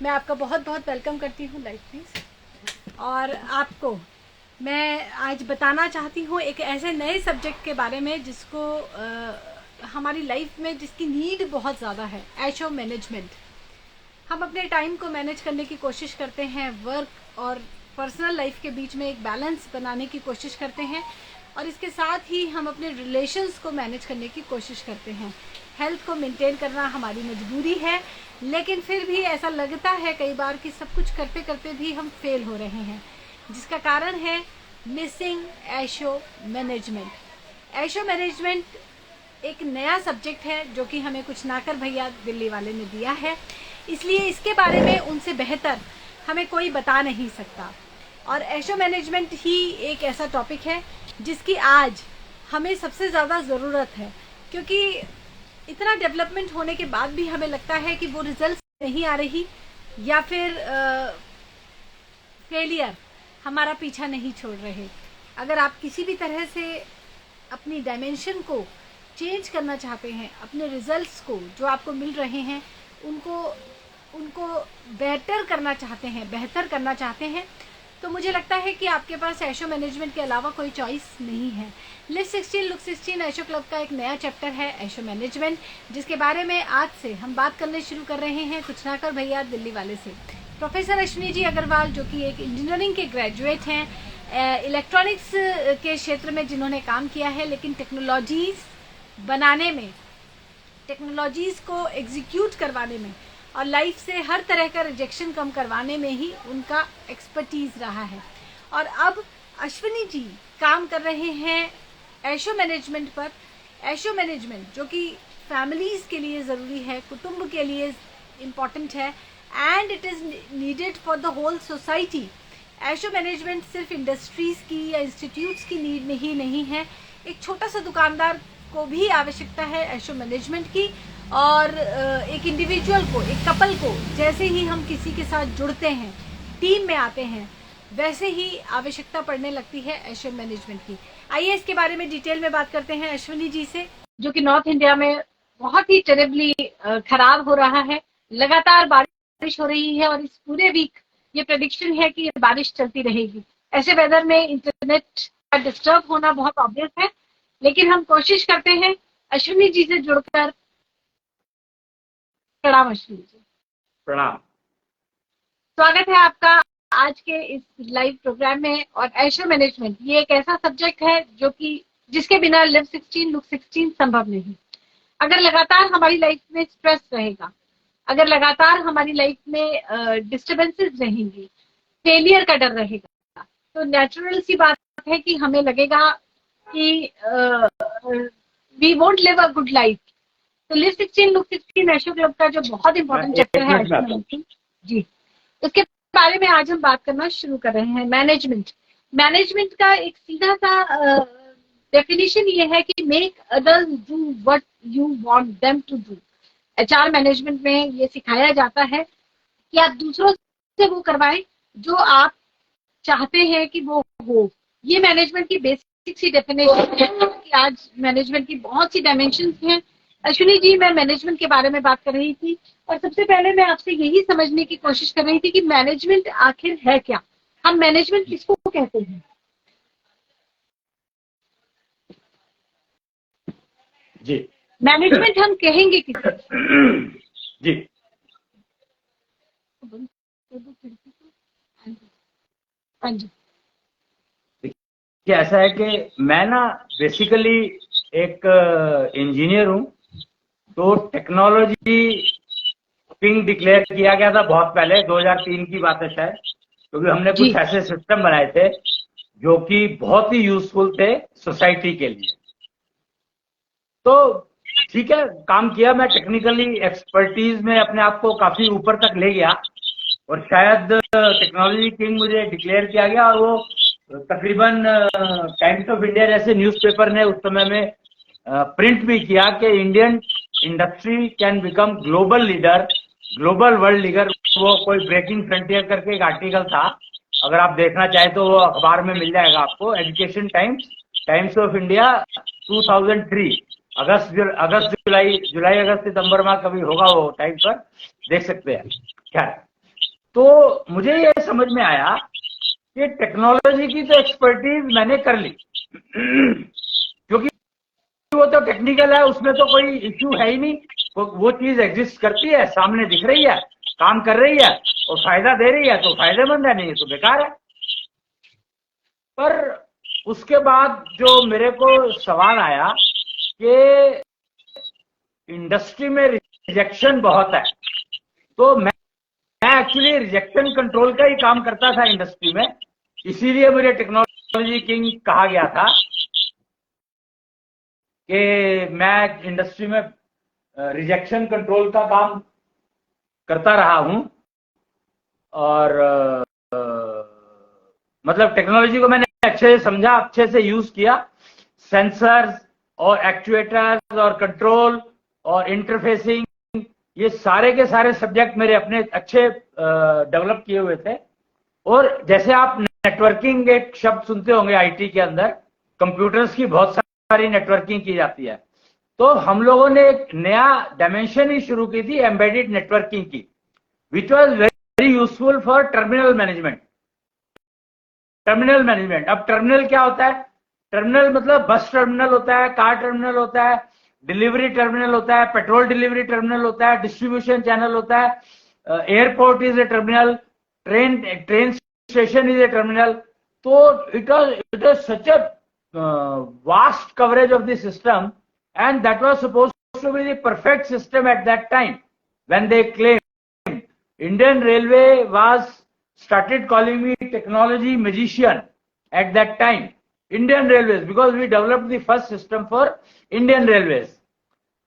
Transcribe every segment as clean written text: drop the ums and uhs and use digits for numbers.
मैं आपका बहुत बहुत वेलकम करती हूँ लाइफ प्लीज। और आपको मैं आज बताना चाहती हूँ एक ऐसे नए सब्जेक्ट के बारे में जिसको हमारी लाइफ में जिसकी नीड बहुत ज़्यादा है, ऐशो मैनेजमेंट। हम अपने टाइम को मैनेज करने की कोशिश करते हैं, वर्क और पर्सनल लाइफ के बीच में एक बैलेंस बनाने की कोशिश करते हैं, और इसके साथ ही हम अपने रिलेशंस को मैनेज करने की कोशिश करते हैं। हेल्थ को मेंटेन करना हमारी मजबूरी है, लेकिन फिर भी ऐसा लगता है कई बार कि सब कुछ करते करते भी हम फेल हो रहे हैं, जिसका कारण है मिसिंग ऐशो मैनेजमेंट। ऐशो मैनेजमेंट एक नया सब्जेक्ट है जो कि हमें कुछ नाकर भैया दिल्ली वाले ने दिया है, इसलिए इसके बारे में उनसे बेहतर हमें कोई बता नहीं सकता। और ऐशो मैनेजमेंट ही एक ऐसा टॉपिक है जिसकी आज हमें सबसे ज़्यादा ज़रूरत है, क्योंकि इतना डेवलपमेंट होने के बाद भी हमें लगता है कि वो रिजल्ट नहीं आ रही, या फिर फेलियर हमारा पीछा नहीं छोड़ रहे। अगर आप किसी भी तरह से अपनी डायमेंशन को चेंज करना चाहते हैं, अपने रिजल्ट्स को जो आपको मिल रहे हैं उनको बेहतर करना चाहते हैं, तो मुझे लगता है कि आपके पास ऐशो मैनेजमेंट के अलावा कोई चॉइस नहीं है। लिव 16 लुक 16 ऐशो क्लब का एक नया चैप्टर है ऐशो मैनेजमेंट, जिसके बारे में आज से हम बात करने शुरू कर रहे हैं कुछ नाकर भैया दिल्ली वाले से। प्रोफेसर अश्विनी जी अग्रवाल, जो कि एक इंजीनियरिंग के ग्रेजुएट हैं, इलेक्ट्रॉनिक्स के क्षेत्र में जिन्होंने काम किया है, लेकिन टेक्नोलॉजीज बनाने में, टेक्नोलॉजीज को एग्जीक्यूट करवाने में और लाइफ से हर तरह का रिजेक्शन कम करवाने में ही उनका एक्सपर्टीज रहा है। और अब अश्विनी जी काम कर रहे हैं ऐशो मैनेजमेंट पर। ऐशो मैनेजमेंट जो कि फैमिलीज के लिए ज़रूरी है, कुटुंब के लिए इम्पॉर्टेंट है, and it is needed for the whole society. ASHO management सिर्फ इंडस्ट्रीज की या इंस्टीट्यूट्स की नीड ही नहीं है, एक छोटा सा दुकानदार को भी आवश्यकता है ऐशो मैनेजमेंट की। और एक इंडिविजुअल को, एक कपल को, जैसे ही हम किसी के साथ जुड़ते हैं, टीम में आते हैं, वैसे ही आवश्यकता पड़ने लगती है ऐशो मैनेजमेंट की। आइए इसके बारे में डिटेल में बात करते हैं अश्विनी जी से, जो कि नॉर्थ इंडिया में बहुत ही टेरिबली खराब हो रहा है। लगातार बारिश हो रही है और इस पूरे वीक ये प्रेडिक्शन है कि बारिश चलती रहेगी। ऐसे वेदर में इंटरनेट का डिस्टर्ब होना बहुत ऑब्वियस है, लेकिन हम कोशिश करते हैं अश्विनी जी से जुड़कर। प्रणाम अश्विनी जी। प्रणाम। स्वागत है आपका आज के इस लाइव प्रोग्राम में। और ऐशो मैनेजमेंट ये एक ऐसा सब्जेक्ट है जो कि जिसके बिना लिव 16 लुक 16 संभव नहीं। अगर लगातार हमारी लाइफ में स्ट्रेस रहेगा, अगर लगातार हमारी लाइफ में डिस्टर्बेंसेस रहेंगी, फेलियर का डर रहेगा, तो नेचुरल सी बात है कि हमें लगेगा कि we won't live a good life. तो लिव 16 लुक 16 ऐशो क्लब का जो बहुत इंपॉर्टेंट चैप्टर है जी, उसके बारे में आज हम बात करना शुरू कर रहे हैं। मैनेजमेंट का एक सीधा सा डेफिनेशन ये है कि make others do what you want them to do. HR management में ये सिखाया जाता है कि आप दूसरों से वो करवाएं जो आप चाहते हैं कि वो हो। ये मैनेजमेंट की बेसिक सी डेफिनेशन है कि आज मैनेजमेंट की बहुत सी डायमेंशंस हैं। अश्विनी जी, मैं मैनेजमेंट के बारे में बात कर रही थी, और सबसे पहले मैं आपसे यही समझने की कोशिश कर रही थी कि मैनेजमेंट आखिर है क्या, हम मैनेजमेंट किसको कहते हैं? जी, मैनेजमेंट हम कहेंगे किसे? जी, हाँ जी। ऐसा है कि मैं ना बेसिकली एक इंजीनियर हूँ, तो टेक्नोलॉजी पिंग डिक्लेयर किया गया था बहुत पहले, 2003 की बात है शायद, क्योंकि हमने कुछ ऐसे सिस्टम बनाए थे जो कि बहुत ही यूजफुल थे सोसाइटी के लिए। तो ठीक है, काम किया। मैं टेक्निकली एक्सपर्टीज में अपने आप को काफी ऊपर तक ले गया, और शायद टेक्नोलॉजी किंग मुझे डिक्लेयर किया गया। और वो तकरीबन टाइम्स ऑफ इंडिया जैसे न्यूज़पेपर ने उस समय में प्रिंट भी किया कि Indian industry can become global leader, global world leader. वो कोई ब्रेकिंग फ्रंटियर करके एक आर्टिकल था, अगर आप देखना चाहें तो वो अखबार में मिल जाएगा आपको, एजुकेशन टाइम्स ऑफ इंडिया 2003, जुलाई अगस्त सितंबर में कभी होगा, वो टाइम पर देख सकते हैं। क्या तो मुझे ये समझ में आया कि टेक्नोलॉजी की तो एक्सपर्टीज मैंने कर ली क्योंकि वो तो टेक्निकल है, उसमें तो कोई इश्यू है ही नहीं, वो चीज एग्जिस्ट करती है, सामने दिख रही है, काम कर रही है और फायदा दे रही है तो फायदेमंद है, नहीं तो बेकार है। पर उसके बाद जो मेरे को सवाल आया कि इंडस्ट्री में रिजेक्शन बहुत है, तो मैं एक्चुअली रिजेक्शन कंट्रोल का ही काम करता था इंडस्ट्री में, इसीलिए मुझे टेक्नोलॉजी किंग कहा गया था कि मैं इंडस्ट्री में रिजेक्शन कंट्रोल का काम करता रहा हूं। और मतलब टेक्नोलॉजी को मैंने अच्छे से समझा, अच्छे से यूज किया, सेंसर्स और एक्चुएटर्स और कंट्रोल और इंटरफेसिंग, ये सारे के सारे सब्जेक्ट मेरे अपने अच्छे डेवलप किए हुए थे। और जैसे आप नेटवर्किंग एक शब्द सुनते होंगे आईटी के अंदर, कंप्यूटर्स की बहुत सारी नेटवर्किंग की जाती है, तो हम लोगों ने एक नया डायमेंशन ही शुरू की थी एम्बेडेड नेटवर्किंग की, which was very useful for terminal management. Terminal management, अब टर्मिनल क्या होता है? टर्मिनल मतलब बस टर्मिनल होता है, कार टर्मिनल होता है, डिलीवरी टर्मिनल होता है, पेट्रोल डिलीवरी टर्मिनल होता है, डिस्ट्रीब्यूशन चैनल होता है, airport is a terminal, train station is a terminal. तो it was such a vast coverage of the system, and that was supposed to be the perfect system at that time when they claimed. Indian Railway was started calling me technology magician at that time, Indian Railways, because we developed the first system for Indian Railways,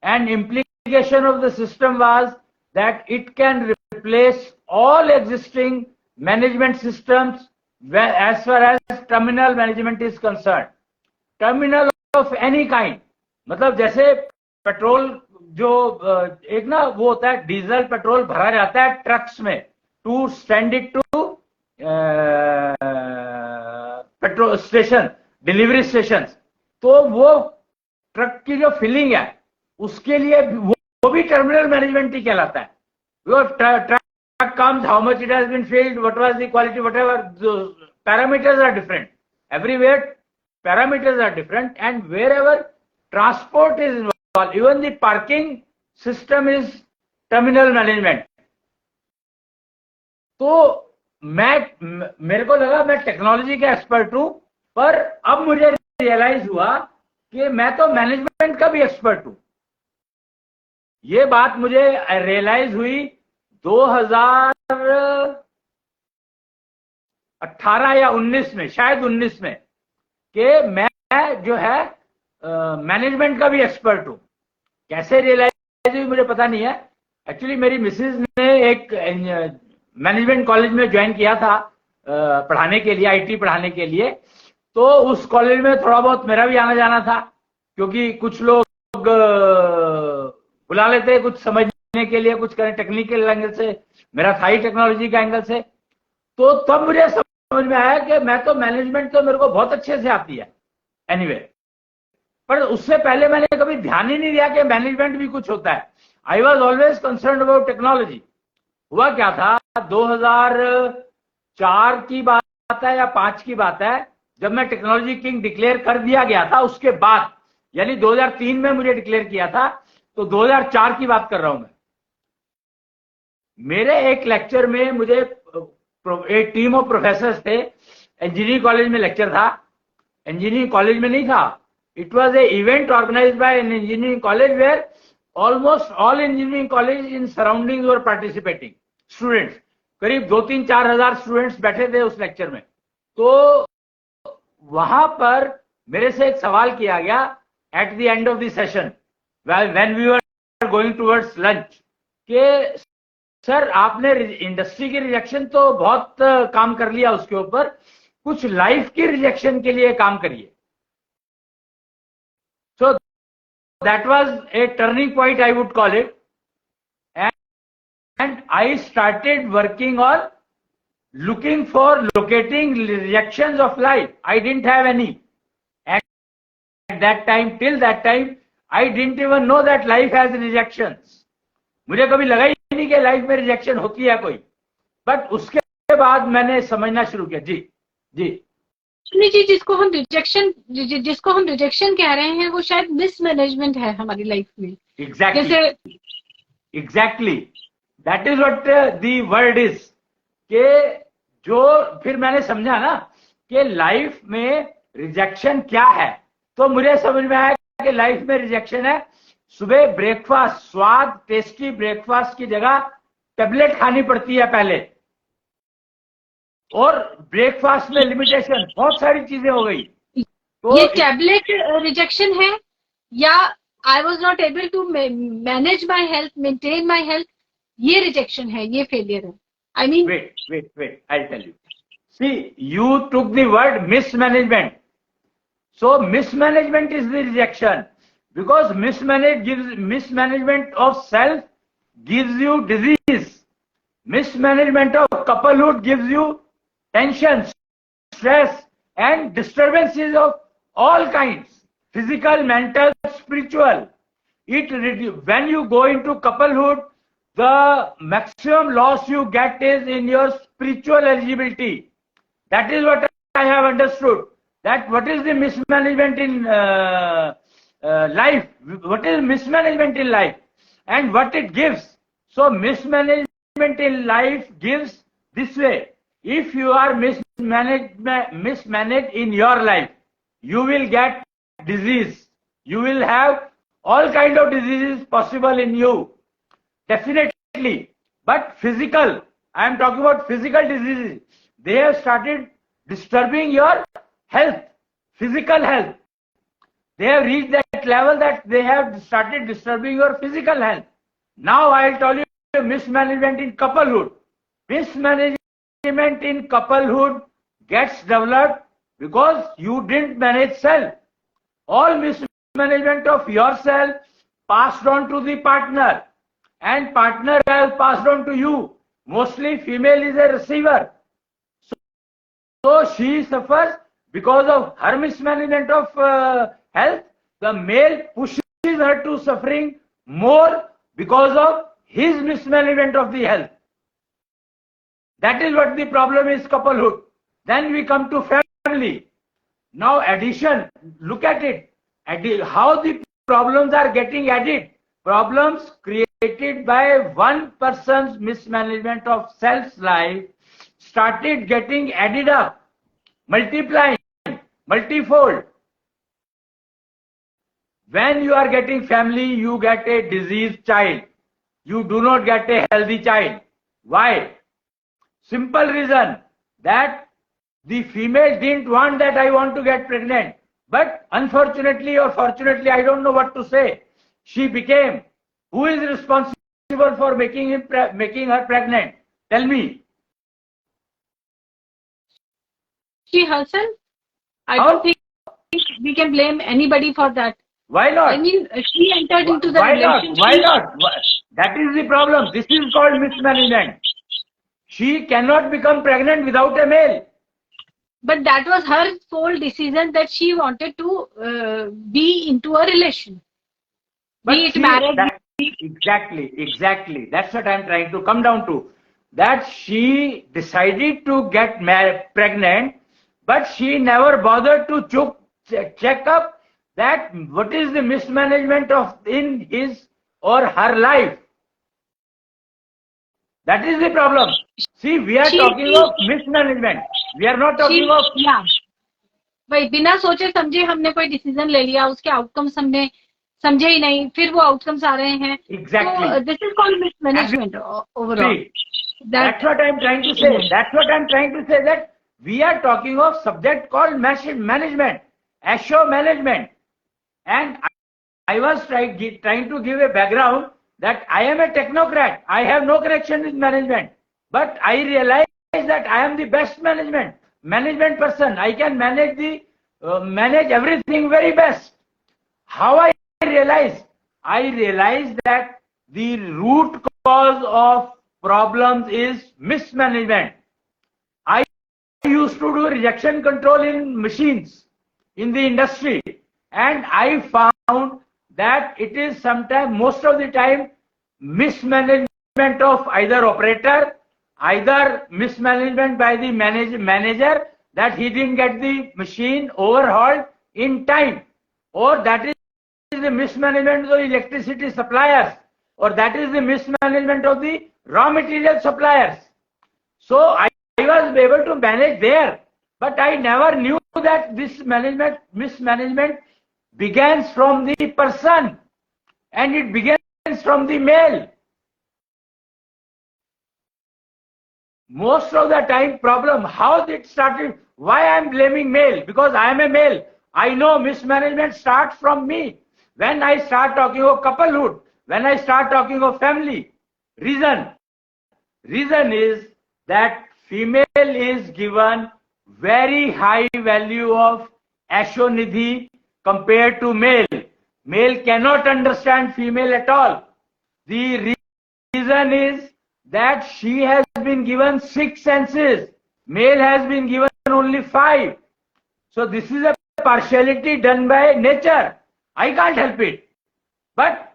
and implication of the system was that it can replace all existing management systems as far as terminal management is concerned. Terminal of any kind, मतलब जैसे petrol जो एक ना वो होता है, diesel petrol भरा जाता है ट्रक्स में to stand it to petrol station, delivery station, तो वो ट्रक की जो फिलिंग है उसके लिए वो भी टर्मिनल मैनेजमेंट ही कहलाता है। Truck comes, how much it has been filled, what was the quality, whatever, parameters are different everywhere, parameters are different, and wherever transport is involved, even the parking system is terminal management. तो मेरे को लगा मैं technology का expert हूं, पर अब मुझे रियलाइज हुआ कि मैं तो मैनेजमेंट का भी एक्सपर्ट हूं। ये बात मुझे रियलाइज हुई 2018 या 19 में, शायद 19 में, कि मैं जो है मैनेजमेंट का भी एक्सपर्ट हूं। कैसे रियलाइज हुई मुझे पता नहीं है। एक्चुअली मेरी मिसेज ने एक मैनेजमेंट कॉलेज में ज्वाइन किया था पढ़ाने के लिए, आईटी पढ़ाने के लिए, तो उस कॉलेज में थोड़ा बहुत मेरा भी आना जाना था, क्योंकि कुछ लोग बुला लेते कुछ समझने के लिए, कुछ करें टेक्निकल एंगल से, मेरा था ही टेक्नोलॉजी का एंगल से। तो तब मुझे समझ में आया कि मैं तो मैनेजमेंट तो मेरे को बहुत अच्छे से आती है एनीवे, पर उससे पहले मैंने कभी ध्यान ही नहीं दिया कि मैनेजमेंट भी कुछ होता है। I was always concern about technology. हुआ क्या था, 2004 की बात है या 5 की बात है, जब मैं टेक्नोलॉजी किंग डिक्लेयर कर दिया गया था, उसके बाद यानी 2003 में मुझे डिक्लेयर किया था, तो 2004 की बात कर रहा हूं मैं। मेरे एक लेक्चर में मुझे एक टीम ऑफ प्रोफेसर थे, इंजीनियरिंग कॉलेज में लेक्चर था, इंजीनियरिंग कॉलेज में नहीं था, it was a event organized by an engineering college where almost all engineering college in surroundings were participating students, करीब 2-3-4 हजार स्टूडेंट्स बैठे थे उस लेक्चर में। तो वहां पर मेरे से एक सवाल किया गया at the end of the session when we were going towards lunch, के सर आपने इंडस्ट्री की रिजेक्शन तो बहुत काम कर लिया, उसके ऊपर कुछ लाइफ की रिजेक्शन के लिए काम करिए। So that was a turning point I would call it, and I started working on looking for locating rejections of life. I didn't have any at that time. Till that time I didn't even know that life has rejections. मुझे कभी लगा ही नहीं कि life में rejection होती है कोई, but उसके बाद मैंने समझना शुरू किया। जी जी सुनिए जी, जिसको हम रिजेक्शन कह रहे हैं, वो शायद मिसमैनेजमेंट है हमारी लाइफ में। Exactly that is what the word is. के जो फिर मैंने समझा ना कि लाइफ में रिजेक्शन क्या है, तो मुझे समझ में आया कि लाइफ में रिजेक्शन है सुबह ब्रेकफास्ट, स्वाद टेस्टी ब्रेकफास्ट की जगह टेबलेट खानी पड़ती है पहले, और ब्रेकफास्ट में लिमिटेशन, बहुत सारी चीजें हो गई। तो ये टैबलेट रिजेक्शन है, या I was not able to manage my health, maintain my health, ये रिजेक्शन है, ये फेलियर है। I mean wait, I'll tell you. See, you took the word mismanagement. So mismanagement is the rejection, because mismanagement of self gives you disease. Mismanagement of couplehood gives you tension, stress, and disturbances of all kinds, physical, mental, spiritual. When you go into couplehood, the maximum loss you get is in your spiritual eligibility. That is what I have understood. That what is the mismanagement in life? What is mismanagement in life? And what it gives? So mismanagement in life gives this way. If you are mismanaged in your life, you will get disease. You will have all kind of diseases possible in you. Definitely. But physical, I am talking about physical diseases. They have started disturbing your health, physical health. They have reached that level that they have started disturbing your physical health. Now I will tell you mismanagement in couplehood. Mismanagement in couplehood gets developed because you didn't manage self. All mismanagement of yourself passed on to the partner, and partner has passed on to you. Mostly female is a receiver. So she suffers because of her mismanagement of health. The male pushes her to suffering more because of his mismanagement of the health. That is what the problem is, couplehood. Then we come to family. Now addition, look at it. How the problems are getting added. Problems created by one person's mismanagement of self's life started getting added up, multiplying, multifold. When you are getting family, you get a diseased child. You do not get a healthy child. Why? Simple reason that the female didn't want that I want to get pregnant. But unfortunately or fortunately, I don't know what to say, she became. Who is responsible for making her pregnant? Tell me. She herself? I don't think we can blame anybody for that. Why not? I mean, she entered into the relationship. Why not? That is the problem. This is called mismanagement. She cannot become pregnant without a male. But that was her sole decision, that she wanted to be into a relation. Be it marriage. Exactly. That's what I'm trying to come down to. That she decided to get pregnant, but she never bothered to check up that what is the mismanagement of in his or her life. That is the problem. See, we are talking of mismanagement. We are not talking of. Yeah. भाई बिना सोचे समझे हमने कोई decision ले लिया, उसके outcomes हमने समझे ही नहीं, फिर वो आउटकम्स आ रहे हैं. Exactly. So, this is called mismanagement overall. See, that's what I'm trying to say. That's what I'm trying to say, that we are talking of subject called management, Asho management. And I was trying to give a background that I am a technocrat. I have no connection with management. But I realize that I am the best management person. I can manage everything very best. How I realize? I realize that the root cause of problems is mismanagement. I used to do rejection control in machines in the industry, and I found that it is sometimes, most of the time, mismanagement of either operator, either mismanagement by the manager that he didn't get the machine overhauled in time, or that is the mismanagement of the electricity suppliers, or that is the mismanagement of the raw material suppliers. So I was able to manage there, but I never knew that this mismanagement begins from the person, and it begins from the male. Most of the time problem, how it started, why I am blaming male? Because I am a male. I know mismanagement starts from me. When I start talking of couplehood, when I start talking of family, reason is that female is given very high value of Ashonidhi compared to male. Male cannot understand female at all. The reason is that she has been given 6 senses. Male has been given only 5. So this is a partiality done by nature. I can't help it. But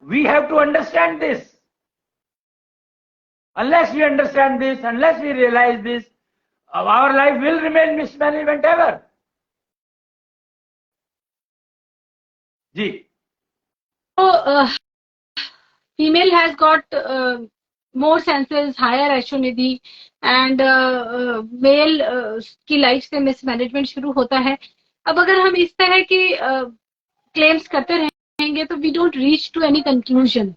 we have to understand this. Unless we understand this, unless we realize this, our life will remain mismanagement ever. Ji. So, female has got more senses, higher Ashonidhi, and male की life से mismanagement शुरू होता है. अब अगर हम इस तरह की क्लेम्स करते रहेंगे तो we don't reach to any conclusion,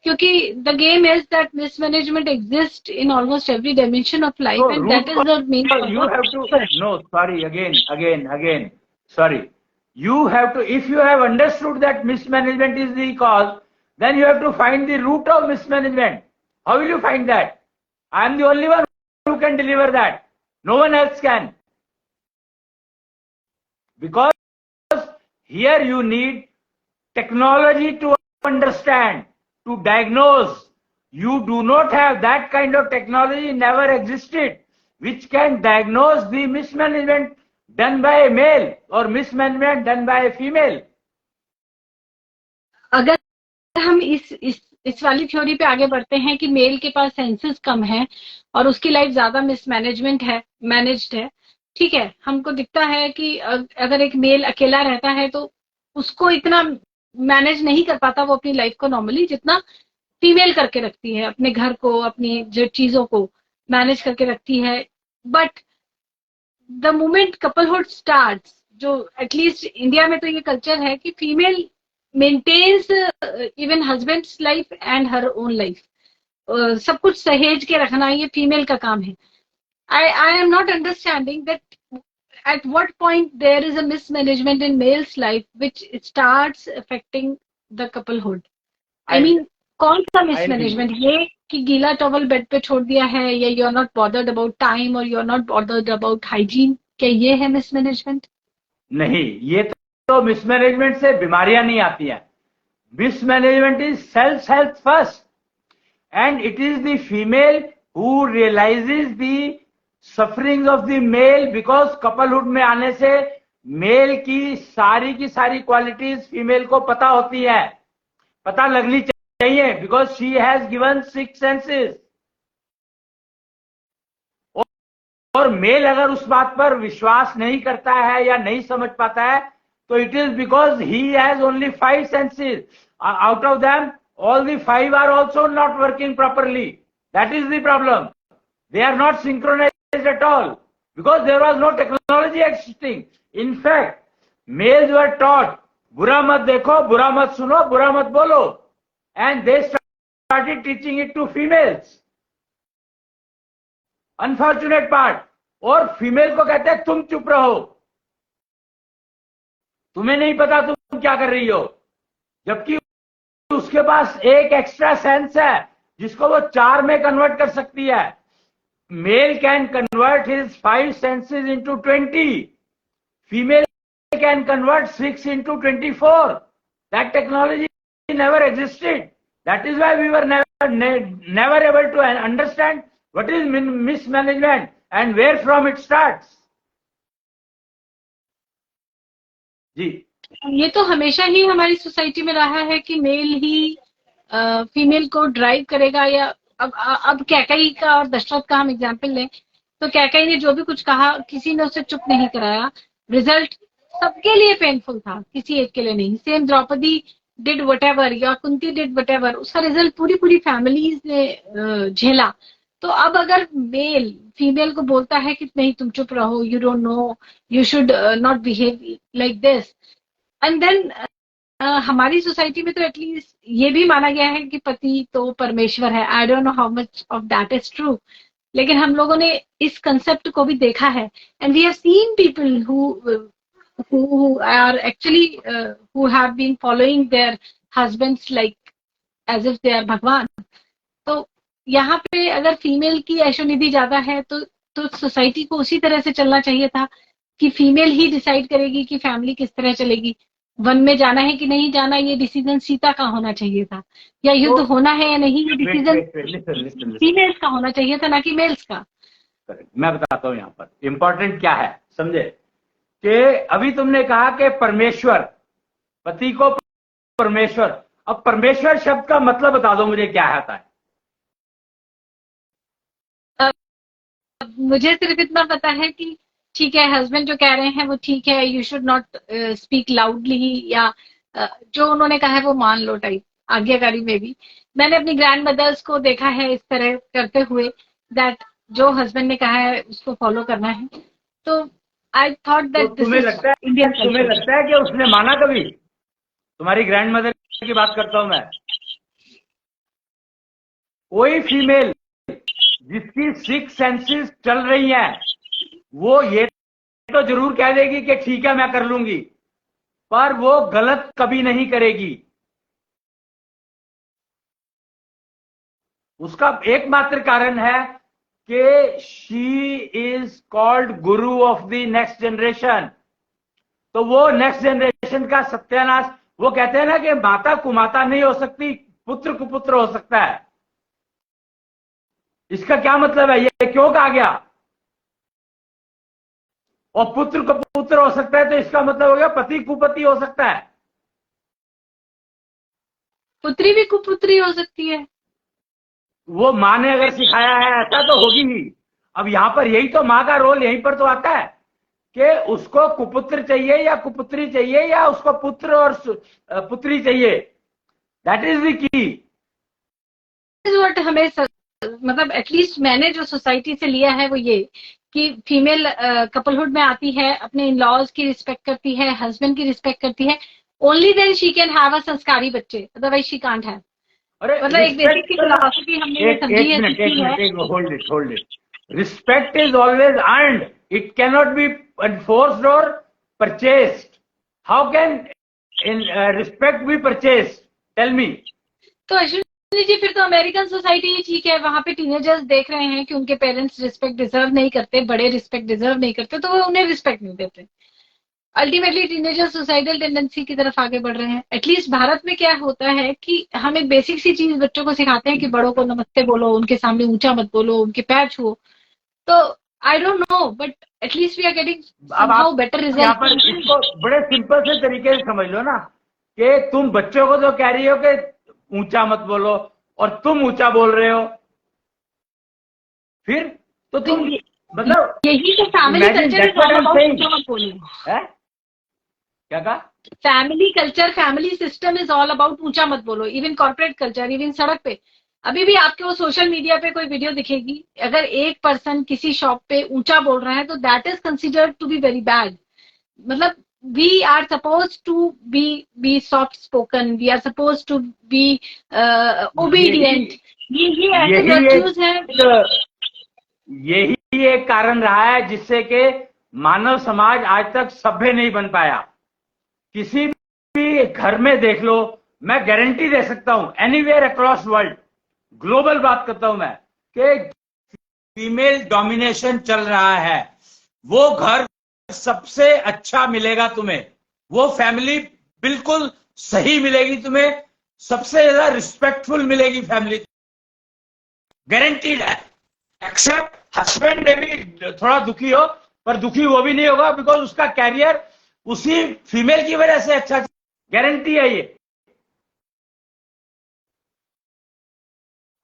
क्योंकि the game is that mismanagement exist in almost every dimension of life, and that is the main. You have to, no, sorry, again, sorry. You have to, if you have understood that mismanagement is the cause, then you have to find the root of mismanagement. How will you find that? I am the only one who can deliver that. No one else can. Because here you need technology to understand, to diagnose. You do not have that kind of technology, never existed, which can diagnose the mismanagement done by a male or mismanagement done by a female. अगर हम इस वाली theory पे आगे बढ़ते हैं कि mail के पास सेंसेस कम है और उसकी लाइफ ज्यादा मिसमैनेजमेंट है, मैनेज्ड है, ठीक है, हमको दिखता है कि अगर एक मेल अकेला रहता है तो उसको इतना मैनेज नहीं कर पाता वो अपनी लाइफ को नॉर्मली, जितना फीमेल करके रखती है, अपने घर को, अपनी जो चीजों को मैनेज करके रखती है. But the moment coupledhood starts, जो एटलीस्ट इंडिया में तो ये कल्चर है कि female maintains even husband's life and her own life, सब कुछ सहेज के रखना ये फीमेल का काम है. I am not understanding that at what point there is a mismanagement in male's life which starts affecting the couplehood. I mean, कौन सा mismanagement? ये कि गीला टॉवल बेड पे छोड़ दिया है, या you are not bothered about time, or you are not bothered about hygiene, क्या ये है mismanagement? नहीं, ये तो mismanagement से बीमारियां नहीं आती हैं. Mismanagement is self-health first, and it is the female who realizes the sufferings of the male, because couplehood में आने से मेल की सारी क्वालिटीज फीमेल को पता होती है, पता लगनी चाहिए, because she has given 6 senses. और मेल अगर उस बात पर विश्वास नहीं करता है या नहीं समझ पाता है तो it is because he has only 5 senses. Out of them, all the 5 are also not working properly. That is the problem. They are not synchronized at all, because there was no technology existing. In fact, males were taught, बुरा मत देखो, बुरा मत सुनो, बुरा मत बोलो, and they started teaching it to females. Unfortunate part. और फीमेल को कहते हैं तुम चुप रहो, तुम्हें नहीं पता तुम क्या कर रही हो, जबकि उसके पास एक एक्स्ट्रा सेंस है जिसको वो 4 में कन्वर्ट कर सकती है. Male can convert his 5 senses into 20. Female can convert 6 into 24. That technology never existed. That is why we were never able to understand what is mismanagement and where from it starts. जी, ये तो हमेशा ही हमारी society में रहा है कि mail ही female को drive करेगा, या अब कैकई का और दशरथ का हम एग्जाम्पल लें तो कैकई ने जो भी कुछ कहा किसी ने उसे चुप नहीं कराया। रिजल्ट सबके लिए पेनफुल था, किसी एक के लिए नहीं। सेम द्रौपदी डिड वटेवर या कुंती डिड वटेवर, उसका रिजल्ट पूरी पूरी फैमिलीज ने झेला। तो अब अगर मेल फीमेल को बोलता है कि नहीं तुम चुप रहो, you don't know, you should not behave like this, and then हमारी सोसाइटी में तो एटलीस्ट ये भी माना गया है कि पति तो परमेश्वर है। आई don't know how much of that is true, लेकिन हम लोगों ने इस कंसेप्ट को भी देखा है। And we have seen people who are actually who have been following their husbands like as if they are भगवान। तो यहाँ पे अगर फीमेल की ऐशोनिधि ज्यादा है तो सोसाइटी को उसी तरह से चलना चाहिए था कि फीमेल ही डिसाइड करेगी कि फैमिली किस तरह चलेगी। वन में जाना है कि नहीं जाना, ये डिसीजन सीता का होना चाहिए था, या युद्ध होना है या नहीं, ये डिसीजन फीमेल्स का होना चाहिए था, ना कि मेल्स का। मैं बताता हूँ यहाँ पर इंपॉर्टेंट क्या है, समझे कि अभी तुमने कहा कि परमेश्वर, पति को परमेश्वर। अब परमेश्वर शब्द का मतलब बता दो मुझे, क्या आता है? मुझे सिर्फ इतना पता है कि ठीक है, हस्बैंड जो कह रहे हैं वो ठीक है, you should not speak loudly, या जो उन्होंने कहा है वो मान लो टाइप, आज्ञाकारी में भी। मैंने अपनी ग्रैंड मदर्स को देखा है इस तरह करते हुए, दैट जो हस्बैंड ने कहा है उसको फॉलो करना है। तो आई थॉट दैट दिस तुम्हें इज इंडियन। तुम्हें लगता है कि उसने माना कभी? तुम्हारी ग्रैंड मदर की बात करता हूं मैं। कोई फीमेल जिसकी 6 सेंसेस चल रही हैं, वो ये तो जरूर कह देगी कि ठीक है मैं कर लूंगी, पर वो गलत कभी नहीं करेगी। उसका एकमात्र कारण है कि she is called Guru of the next generation. तो वो नेक्स्ट जनरेशन का सत्यानाश, वो कहते हैं ना कि माता कुमाता नहीं हो सकती, पुत्र कुपुत्र हो सकता है। इसका क्या मतलब है? ये क्यों कहा गया? और पुत्र कुपुत्र हो सकता है तो इसका मतलब हो गया पति कुपति हो सकता है। पुत्री भी कुपुत्री हो सकती है। वो माँ ने अगर सिखाया है ऐसा तो होगी ही। अब यहां पर यही तो माँ का रोल यहीं पर तो आता है कि उसको कुपुत्र चाहिए या कुपुत्री चाहिए, या उसको पुत्र और पुत्री चाहिए। दैट इज द की। व्हाट हमें मतलब एटलीस्ट मैंने जो सोसाइटी से लिया है वो ये कि फीमेल कपलहुड में आती है, अपने इन लॉज की रिस्पेक्ट करती है, हस्बैंड की रिस्पेक्ट करती है, only then she can have a संस्कारी बच्चे, अदरवाइज शी कांट हैव। मतलब एक बेसिक की फिलॉसफी हमने समझी है। Hold it. Respect is always earned, it cannot be enforced और purchased. How can respect be purchased? Tell me. तो अश्विनी जी फिर तो अमेरिकन सोसाइटी ही ठीक है, वहां पे टीनेजर्स देख रहे हैं कि उनके पेरेंट्स रिस्पेक्ट डिजर्व नहीं करते, बड़े रिस्पेक्ट डिजर्व नहीं करते, तो वो उन्हें रिस्पेक्ट नहीं देते। अल्टीमेटली टीनेजर सुसाइडल टेंडेंसी की तरफ आगे बढ़ रहे हैं। एटलीस्ट भारत में क्या होता है कि हम एक बेसिक सी चीज बच्चों को सिखाते हैं कि बड़ों को नमस्ते बोलो, उनके सामने ऊंचा मत बोलो, उनके पैर छुओ। तो I don't know, but at least we are getting somehow better यहाँ पर रिजल्ट। इसको बड़े सिंपल से तरीके से समझ लो ना, कि तुम बच्चों को तो कह रही हो कि ऊंचा मत बोलो और तुम ऊंचा बोल रहे हो, फिर तो तुम मतलब यही तो family culture is all about, ऊंचा मत बोलो। क्या कहा? Family culture, family system is all about ऊंचा मत बोलो। इवन कॉर्पोरेट कल्चर, इवन सड़क पे अभी भी आपके वो सोशल मीडिया पे कोई वीडियो दिखेगी, अगर एक पर्सन किसी शॉप पे ऊंचा बोल रहा है तो that is considered to be very bad. मतलब we are suppose to be soft spoken, we are suppose to be obedient. ये ऐसे वर्च्यूज हैं। यही एक कारण रहा है जिससे कि मानव समाज आज तक सभ्य नहीं बन पाया। किसी भी घर में देख लो, मैं गारंटी दे सकता हूं, एनीवेयर अक्रॉस वर्ल्ड, ग्लोबल बात करता हूं मैं, कि फीमेल डोमिनेशन चल रहा है। वो घर सबसे अच्छा मिलेगा तुम्हें, वो फैमिली बिल्कुल सही मिलेगी तुम्हें, सबसे ज्यादा रिस्पेक्टफुल मिलेगी फैमिली, गारंटीड है। एक्सेप्ट हस्बैंड में भी थोड़ा दुखी हो, पर दुखी वो भी नहीं होगा बिकॉज उसका कैरियर उसी फीमेल की वजह से अच्छा, गारंटी है ये।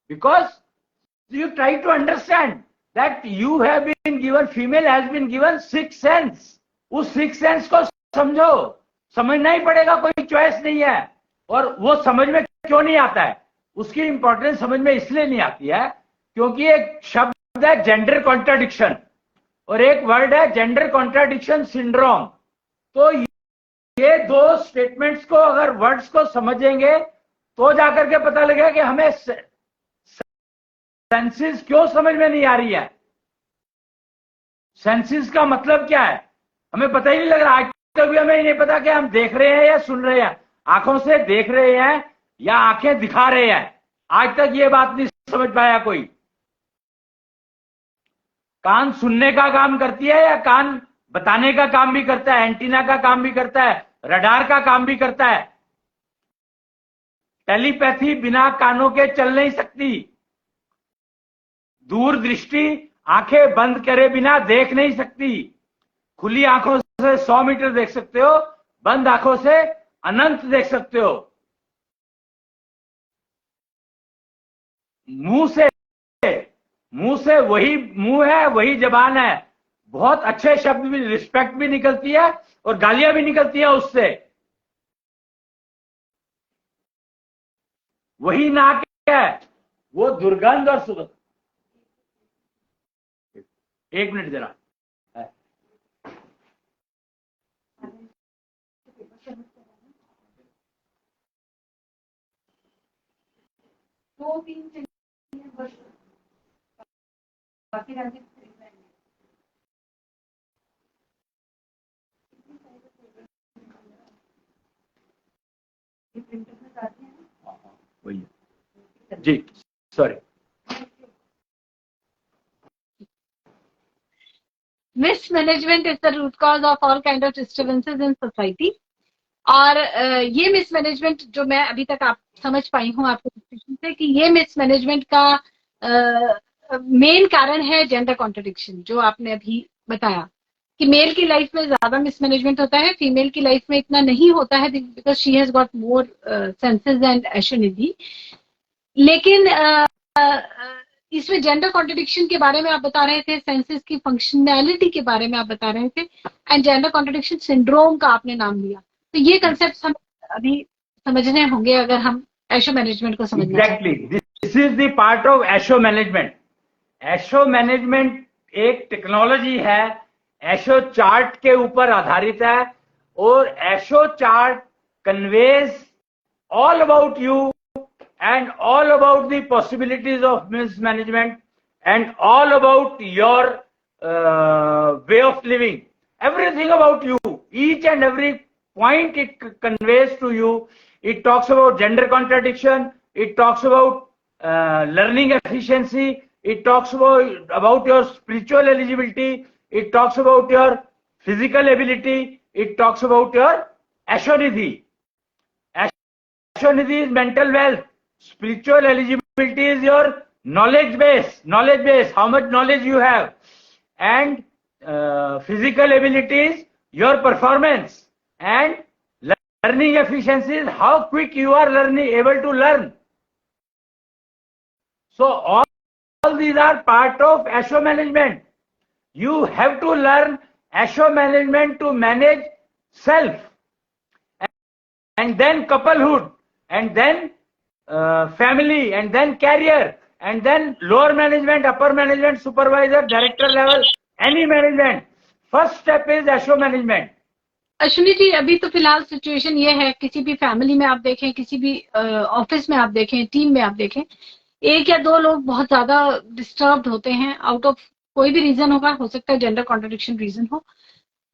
Because You try to understand that you have been given, female has been given sixth sense. उस सिक्स सेंस को समझो, समझना ही पड़ेगा, कोई चॉइस नहीं है। और वो समझ में क्यों नहीं आता है, उसकी इंपॉर्टेंस समझ में इसलिए नहीं आती है क्योंकि एक शब्द है जेंडर कॉन्ट्राडिक्शन और एक वर्ड है जेंडर कॉन्ट्राडिक्शन सिंड्रोम। तो ये दो स्टेटमेंट्स को अगर वर्ड्स को समझेंगे तो जाकर के पता लगेगा कि हमें सेंसेस क्यों समझ में नहीं आ रही है। सेंसेस का मतलब क्या है हमें पता ही नहीं लग रहा। आज तक भी हमें नहीं पता कि हम देख रहे हैं या सुन रहे हैं, आंखों से देख रहे हैं या आंखें दिखा रहे हैं, आज तक ये बात नहीं समझ पाया कोई। कान सुनने का काम करती है या कान बताने का काम भी करता है, एंटीना का काम भी करता है, रडार का काम भी करता है। टेलीपैथी बिना कानों के चल नहीं सकती। दूरदृष्टि आंखें बंद करे बिना देख नहीं सकती। खुली आंखों से 100 मीटर देख सकते हो, बंद आंखों से अनंत देख सकते हो। मुंह से वही मुंह है, वही जबान है। बहुत अच्छे शब्द भी, रिस्पेक्ट भी निकलती है और गालियां भी निकलती है उससे। वही नाक है, वो दुर्गंध और सुगंध। एक मिनट जरा, दो तीन बाकी राज्य वही जी, sorry. Mismanagement is the root cause of all kind of disturbances in society. और ये मिसमैनेजमेंट जो मैं अभी तक आप समझ पाई हूँ आपके डिस्कशन से कि ये मिसमैनेजमेंट का मेन कारण है जेंडर कॉन्ट्रडिक्शन, जो आपने अभी बताया कि मेल की लाइफ में ज्यादा मिसमैनेजमेंट होता है, फीमेल की लाइफ में इतना नहीं होता है because she has got more senses and एशोनिटी। लेकिन इसमें जेंडर कॉन्ट्रडिक्शन के बारे में आप बता रहे थे, सेंसेस की फंक्शनैलिटी के बारे में आप बता रहे थे, एंड जेंडर कॉन्ट्रडिक्शन सिंड्रोम का आपने नाम लिया। तो ये कंसेप्ट हम अभी समझने होंगे अगर हम एशो मैनेजमेंट को समझना exactly, this is the part of ASHO management. ASHO management एक टेक्नोलॉजी है, एशो चार्ट के ऊपर आधारित है और ASHO chart conveys all about you and all about the possibilities of mismanagement and all about your way of living, everything about you, each and every point it conveys to you. It talks about gender contradiction, it talks about learning efficiency, it talks about your spiritual eligibility, it talks about your physical ability, it talks about your ashonidhi. Ashonidhi is mental wealth. Spiritual eligibility is your knowledge base, how much knowledge you have, and physical ability is your performance, and learning efficiency is how quick you are able to learn. So all these are part of ASHO management. You have to learn ASHO management to manage self, and then couplehood, and then family, and then career, and then lower management, upper management, supervisor, director level, any management. First step is ASHO management. Ashwini ji, अभी तो फिलहाल situation ये है, किसी भी family में आप देखें, किसी भी ऑफिस में आप देखें, टीम में आप देखें, एक या दो लोग बहुत ज्यादा डिस्टर्ब्ड होते हैं, आउट ऑफ कोई भी रीजन होगा, हो सकता है जेंडर कॉन्ट्रडिक्शन रीजन हो,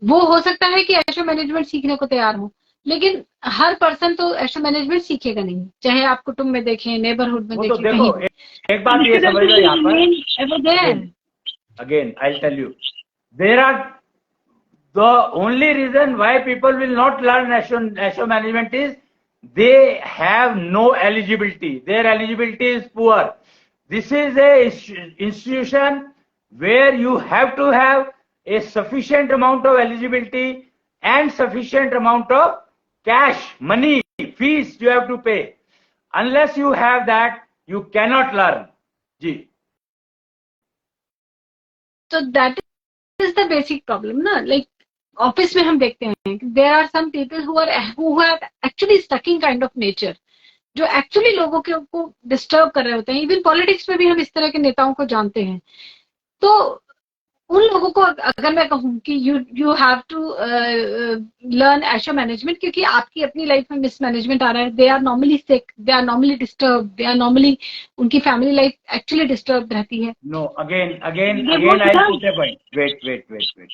वो हो सकता है कि एशो मैनेजमेंट सीखने को तैयार हो, लेकिन हर पर्सन तो एशो मैनेजमेंट सीखेगा नहीं, चाहे आप कुटुंब में देखें, नेबरहुड में देखें, तो देखो, एक बात ये समझ लो यहाँ पर, again I'll tell you, there are the only reason why people will not learn ASHO management is they have no eligibility. Their eligibility is poor. This is a institution where you have to have a sufficient amount of eligibility and sufficient amount of cash, money, fees you have to pay. Unless you have that, you cannot learn. Ji. तो that is the basic problem ना. Like office में हम देखते हैं there are some people who are actually stucking kind of nature, जो actually लोगों के को डिस्टर्ब कर रहे होते हैं. इवन पॉलिटिक्स में भी हम इस तरह के नेताओं को जानते हैं. तो उन लोगों को अगर मैं कहूँ कि you have to learn ASHO management, क्योंकि आपकी अपनी लाइफ में मिसमैनेजमेंट आ रहा है. They are normally sick, they are normally disturb, they are normally, उनकी फैमिली लाइफ एक्चुअली डिस्टर्ब रहती है. No, again, I'll put a point. Wait.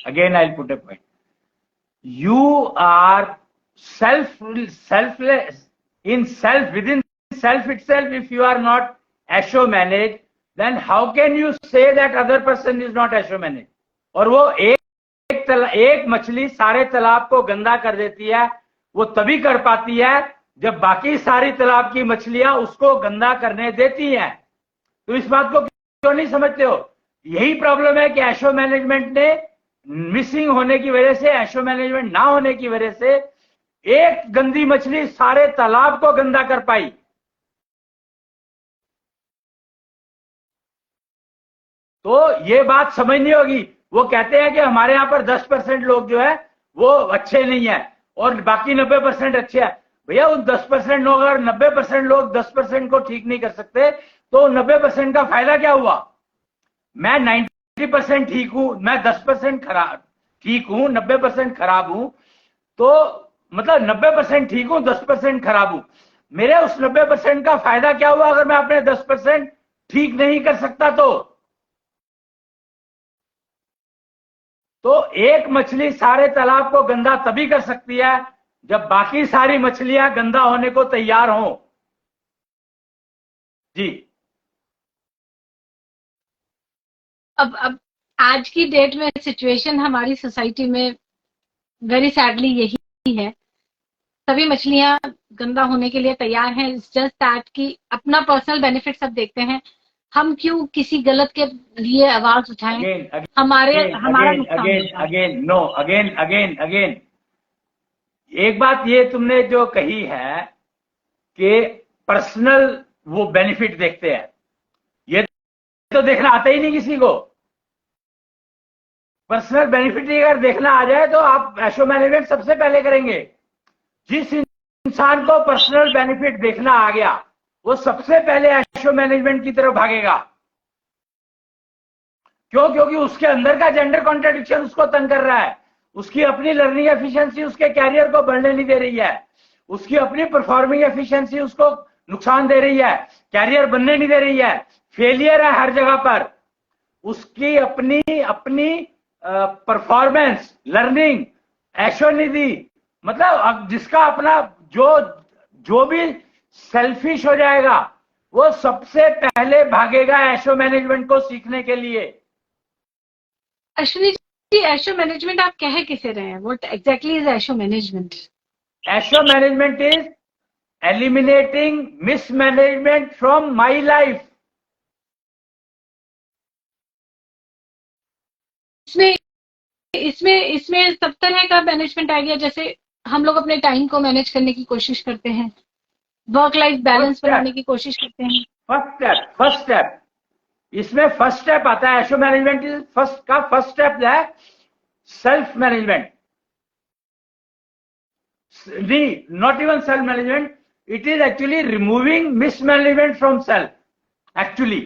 Again, I'll put a point. You are selfless within self itself. If you are not asho managed, then how can you say that other person is not asho managed? और वो एक मछली सारे तालाब को गंदा कर देती है, वो तभी कर पाती है जब बाकी सारी तालाब की मछलियां उसको गंदा करने देती हैं. तो इस बात को क्यों नहीं समझते हो? यही प्रॉब्लम है कि एशो मैनेजमेंट ने मिसिंग होने की वजह से, एशो मैनेजमेंट ना होने की वजह से एक गंदी मछली सारे तालाब को गंदा कर पाई. तो ये बात समझनी होगी. वो कहते हैं कि हमारे यहाँ पर 10% लोग जो है वो अच्छे नहीं है और बाकी 90% अच्छे हैं. भैया उन 10% लोग, अगर 90% लोग 10% को ठीक नहीं कर सकते तो 90% का फायदा क्या हुआ? मैं 90% ठीक हूं, मैं 10% खराब ठीक हूं, 90% खराब हूं, तो मतलब 90% ठीक हूं, 10% खराब हूं. मेरे उस 90% का फायदा क्या हुआ अगर मैं अपने 10% ठीक नहीं कर सकता? तो एक मछली सारे तालाब को गंदा तभी कर सकती है जब बाकी सारी मछलियां गंदा होने को तैयार हों. जी. अब आज की डेट में सिचुएशन हमारी सोसाइटी में वेरी सैडली यही है. सभी मछलियां गंदा होने के लिए तैयार हैं. इट्स जस्ट दैट कि अपना पर्सनल बेनिफिट सब देखते हैं. हम क्यों किसी गलत के लिए आवाज उठाएं? हमारा अगेन एक बात ये तुमने जो कही है कि पर्सनल वो बेनिफिट देखते हैं, ये तो देखना आता ही नहीं किसी को. पर्सनल बेनिफिट अगर देखना आ जाए तो आप एशो मैनेजमेंट सबसे पहले करेंगे. जिस इंसान को पर्सनल बेनिफिट देखना आ गया वो सबसे पहले एशो मैनेजमेंट की तरफ भागेगा. क्यों? क्योंकि उसके अंदर का जेंडर कॉन्ट्रडिक्शन उसको तंग कर रहा है. उसकी अपनी लर्निंग एफिशिएंसी उसके कैरियर को बढ़ने नहीं दे रही है. उसकी अपनी परफॉर्मिंग एफिशिएंसी उसको नुकसान दे रही है, कैरियर बनने नहीं दे रही है, फेलियर है हर जगह पर. उसकी अपनी परफॉर्मेंस, लर्निंग एशो नहीं दी. मतलब जिसका अपना जो भी सेल्फिश हो जाएगा वो सबसे पहले भागेगा एशो मैनेजमेंट को सीखने के लिए. अश्विनी जी, एशो मैनेजमेंट आप कह किसे रहे हैं? What exactly is ASHO management? ASHO management is eliminating mismanagement from my life. इसमें सब तरह का मैनेजमेंट आ गया. जैसे हम लोग अपने टाइम को मैनेज करने की कोशिश करते हैं, वर्क लाइफ बैलेंस बनाने की कोशिश करते हैं. फर्स्ट स्टेप इसमें फर्स्ट स्टेप आता है एशो मैनेजमेंट. फर्स्ट स्टेप है self management. Not even self management, it is actually removing mismanagement from self. Actually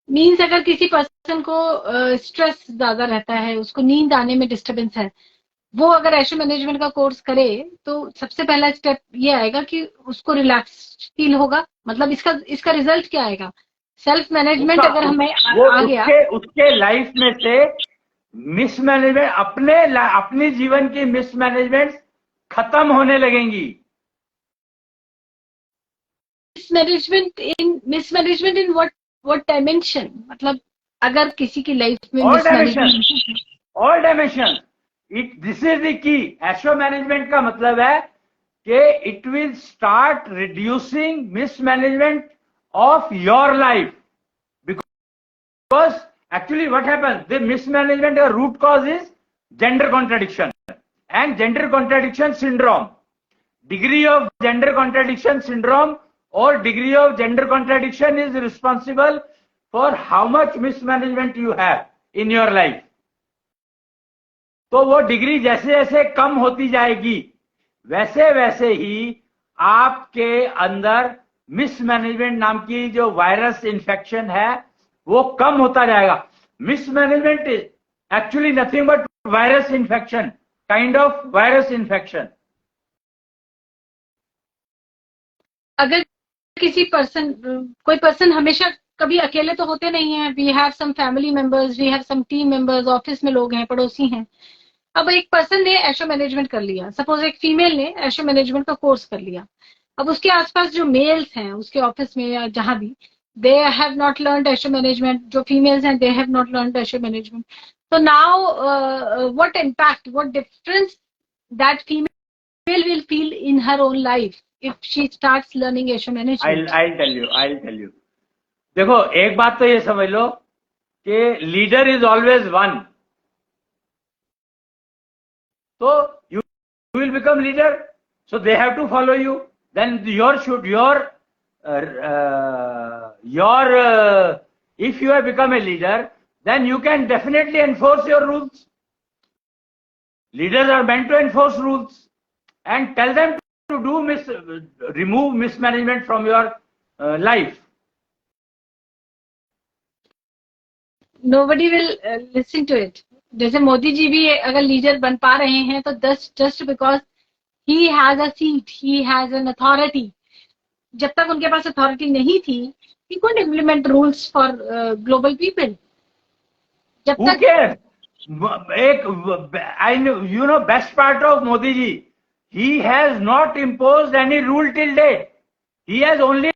means अगर किसी पर्सन को स्ट्रेस ज्यादा रहता है, उसको नींद आने में डिस्टर्बेंस है, वो अगर एशो मैनेजमेंट का कोर्स करे तो सबसे पहला स्टेप ये आएगा कि उसको रिलैक्स फील होगा. मतलब इसका रिजल्ट क्या आएगा? सेल्फ मैनेजमेंट अगर हमें आ गया, उसके लाइफ में से मिसमैनेजमेंट, अपने जीवन की मिसमैनेजमेंट खत्म होने लगेंगी. Mismanagement in what dimension? मतलब अगर किसी की लाइफ में all dimension, this is the key. ASHO management का मतलब है कि it will start reducing mismanagement of your life, because actually what happens, the mismanagement, the root cause is gender contradiction and gender contradiction syndrome. Degree of gender contradiction syndrome or degree of gender contradiction is responsible for how much mismanagement you have in your life. तो वो degree जैसे जैसे कम होती जाएगी वैसे वैसे ही आपके अंदर मिसमैनेजमेंट नाम की जो वायरस इन्फेक्शन है वो कम होता जाएगा. Mismanagement is actually nothing but virus infection, kind of virus infection. अगर किसी कोई पर्सन हमेशा कभी अकेले तो होते नहीं है. We have some family members, we have some team members, office में लोग हैं, पड़ोसी हैं. अब एक पर्सन ने एशो मैनेजमेंट कर लिया, सपोज एक फीमेल ने एशो मैनेजमेंट का कोर्स कर लिया. अब उसके आसपास जो मेल्स हैं उसके ऑफिस में या जहां भी, they have not learned ASHO management. जो फीमेल्स हैं they have not learned ASHO management. तो now what impact, what difference that female will feel in her own life if she starts learning ASHO management. I'll tell you. देखो, एक बात तो ये समझ लो कि leader is always one. So you will become leader, so they have to follow you. Then if you have become a leader, then you can definitely enforce your rules. Leaders are meant to enforce rules and tell them to remove mismanagement from your life. Nobody will listen to it. जैसे मोदी जी भी अगर leader बन पा रहे हैं तो just because he has a seat, he has an authority. जब तक उनके पास अथॉरिटी नहीं थी, he couldn't implement rules for global people. जब तक best part of Modi ji, he has not imposed any rule till date. He has only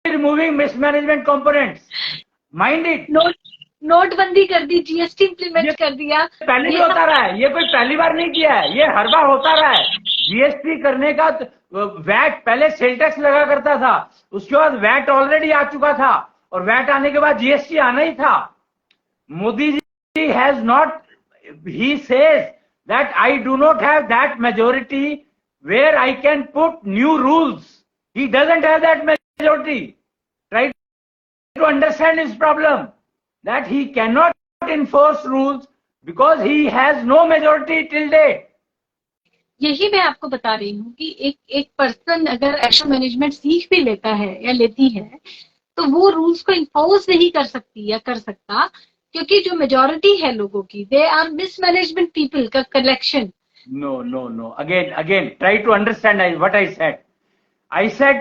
removing mismanagement components. Mind it. नोटबंदी कर दी, जीएसटी इंप्लीमेंट कर दिया. पहले भी होता रहा है, ये कोई पहली बार नहीं किया है, ये हर बार होता रहा है. जीएसटी करने का वैट, पहले सेल टैक्स लगा करता था, उसके बाद वैट ऑलरेडी आ चुका था और वैट आने के बाद जीएसटी आना ही था. Modi ji has not, he says that I do not have that majority where I can put new rules. He doesn't have that majority. Try to understand his problem, that he cannot enforce rules because he has no majority till date. यही मैं आपको बता रही हूँ कि एक person अगर एशो management सीख भी लेता है या लेती है तो वो रूल्स को इम्पोज नहीं कर सकती या कर सकता, क्योंकि जो मेजोरिटी है लोगों की, दे आर मिसमैनेजमेंट पीपल का collection. No. Again, try to understand what I said. I said,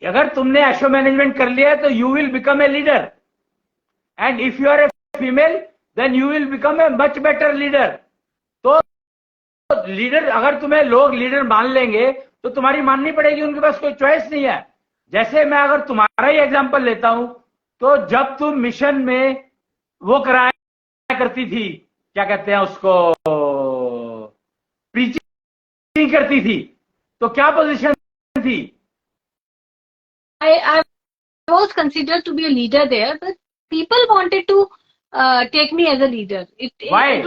अगर तुमने एशो मैनेजमेंट कर लिया है तो you will become a leader. And if you are a female, then you will become a much better leader. तो leader, अगर तुम्हें लोग लीडर मान लेंगे तो तुम्हारी माननी पड़ेगी, उनके पास कोई चॉइस नहीं है. जैसे मैं अगर तुम्हारा ही एग्जांपल लेता हूं, तो जब तुम मिशन में वो कराया करती थी, क्या कहते हैं उसको, प्रीचिंग करती थी, तो क्या पोजीशन थी? I was considered to be a leader there, but people wanted to take me as a leader. Why?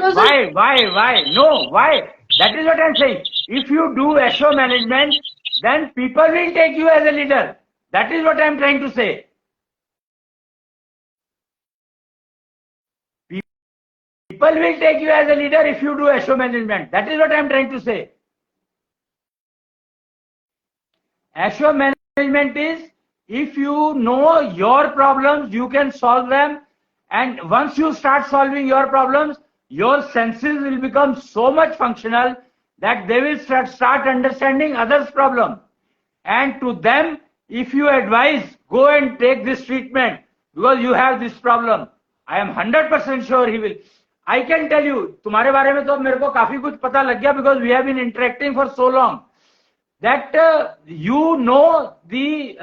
No, why? That is what I'm saying. If you do SO management, then people will take you as a leader. That is what I'm trying to say. People will take you as a leader if you do SO management. That is what I'm trying to say. SO management is, if you know your problems, you can solve them. And once you start solving your problems, your senses will become so much functional that they will start understanding others' problem. And to them, if you advise, go and take this treatment because you have this problem, I am 100% sure he will. I can tell you, तुम्हारे बारे में तो मेरे को काफी कुछ पता लग गया, because we have been interacting for so long, that you know the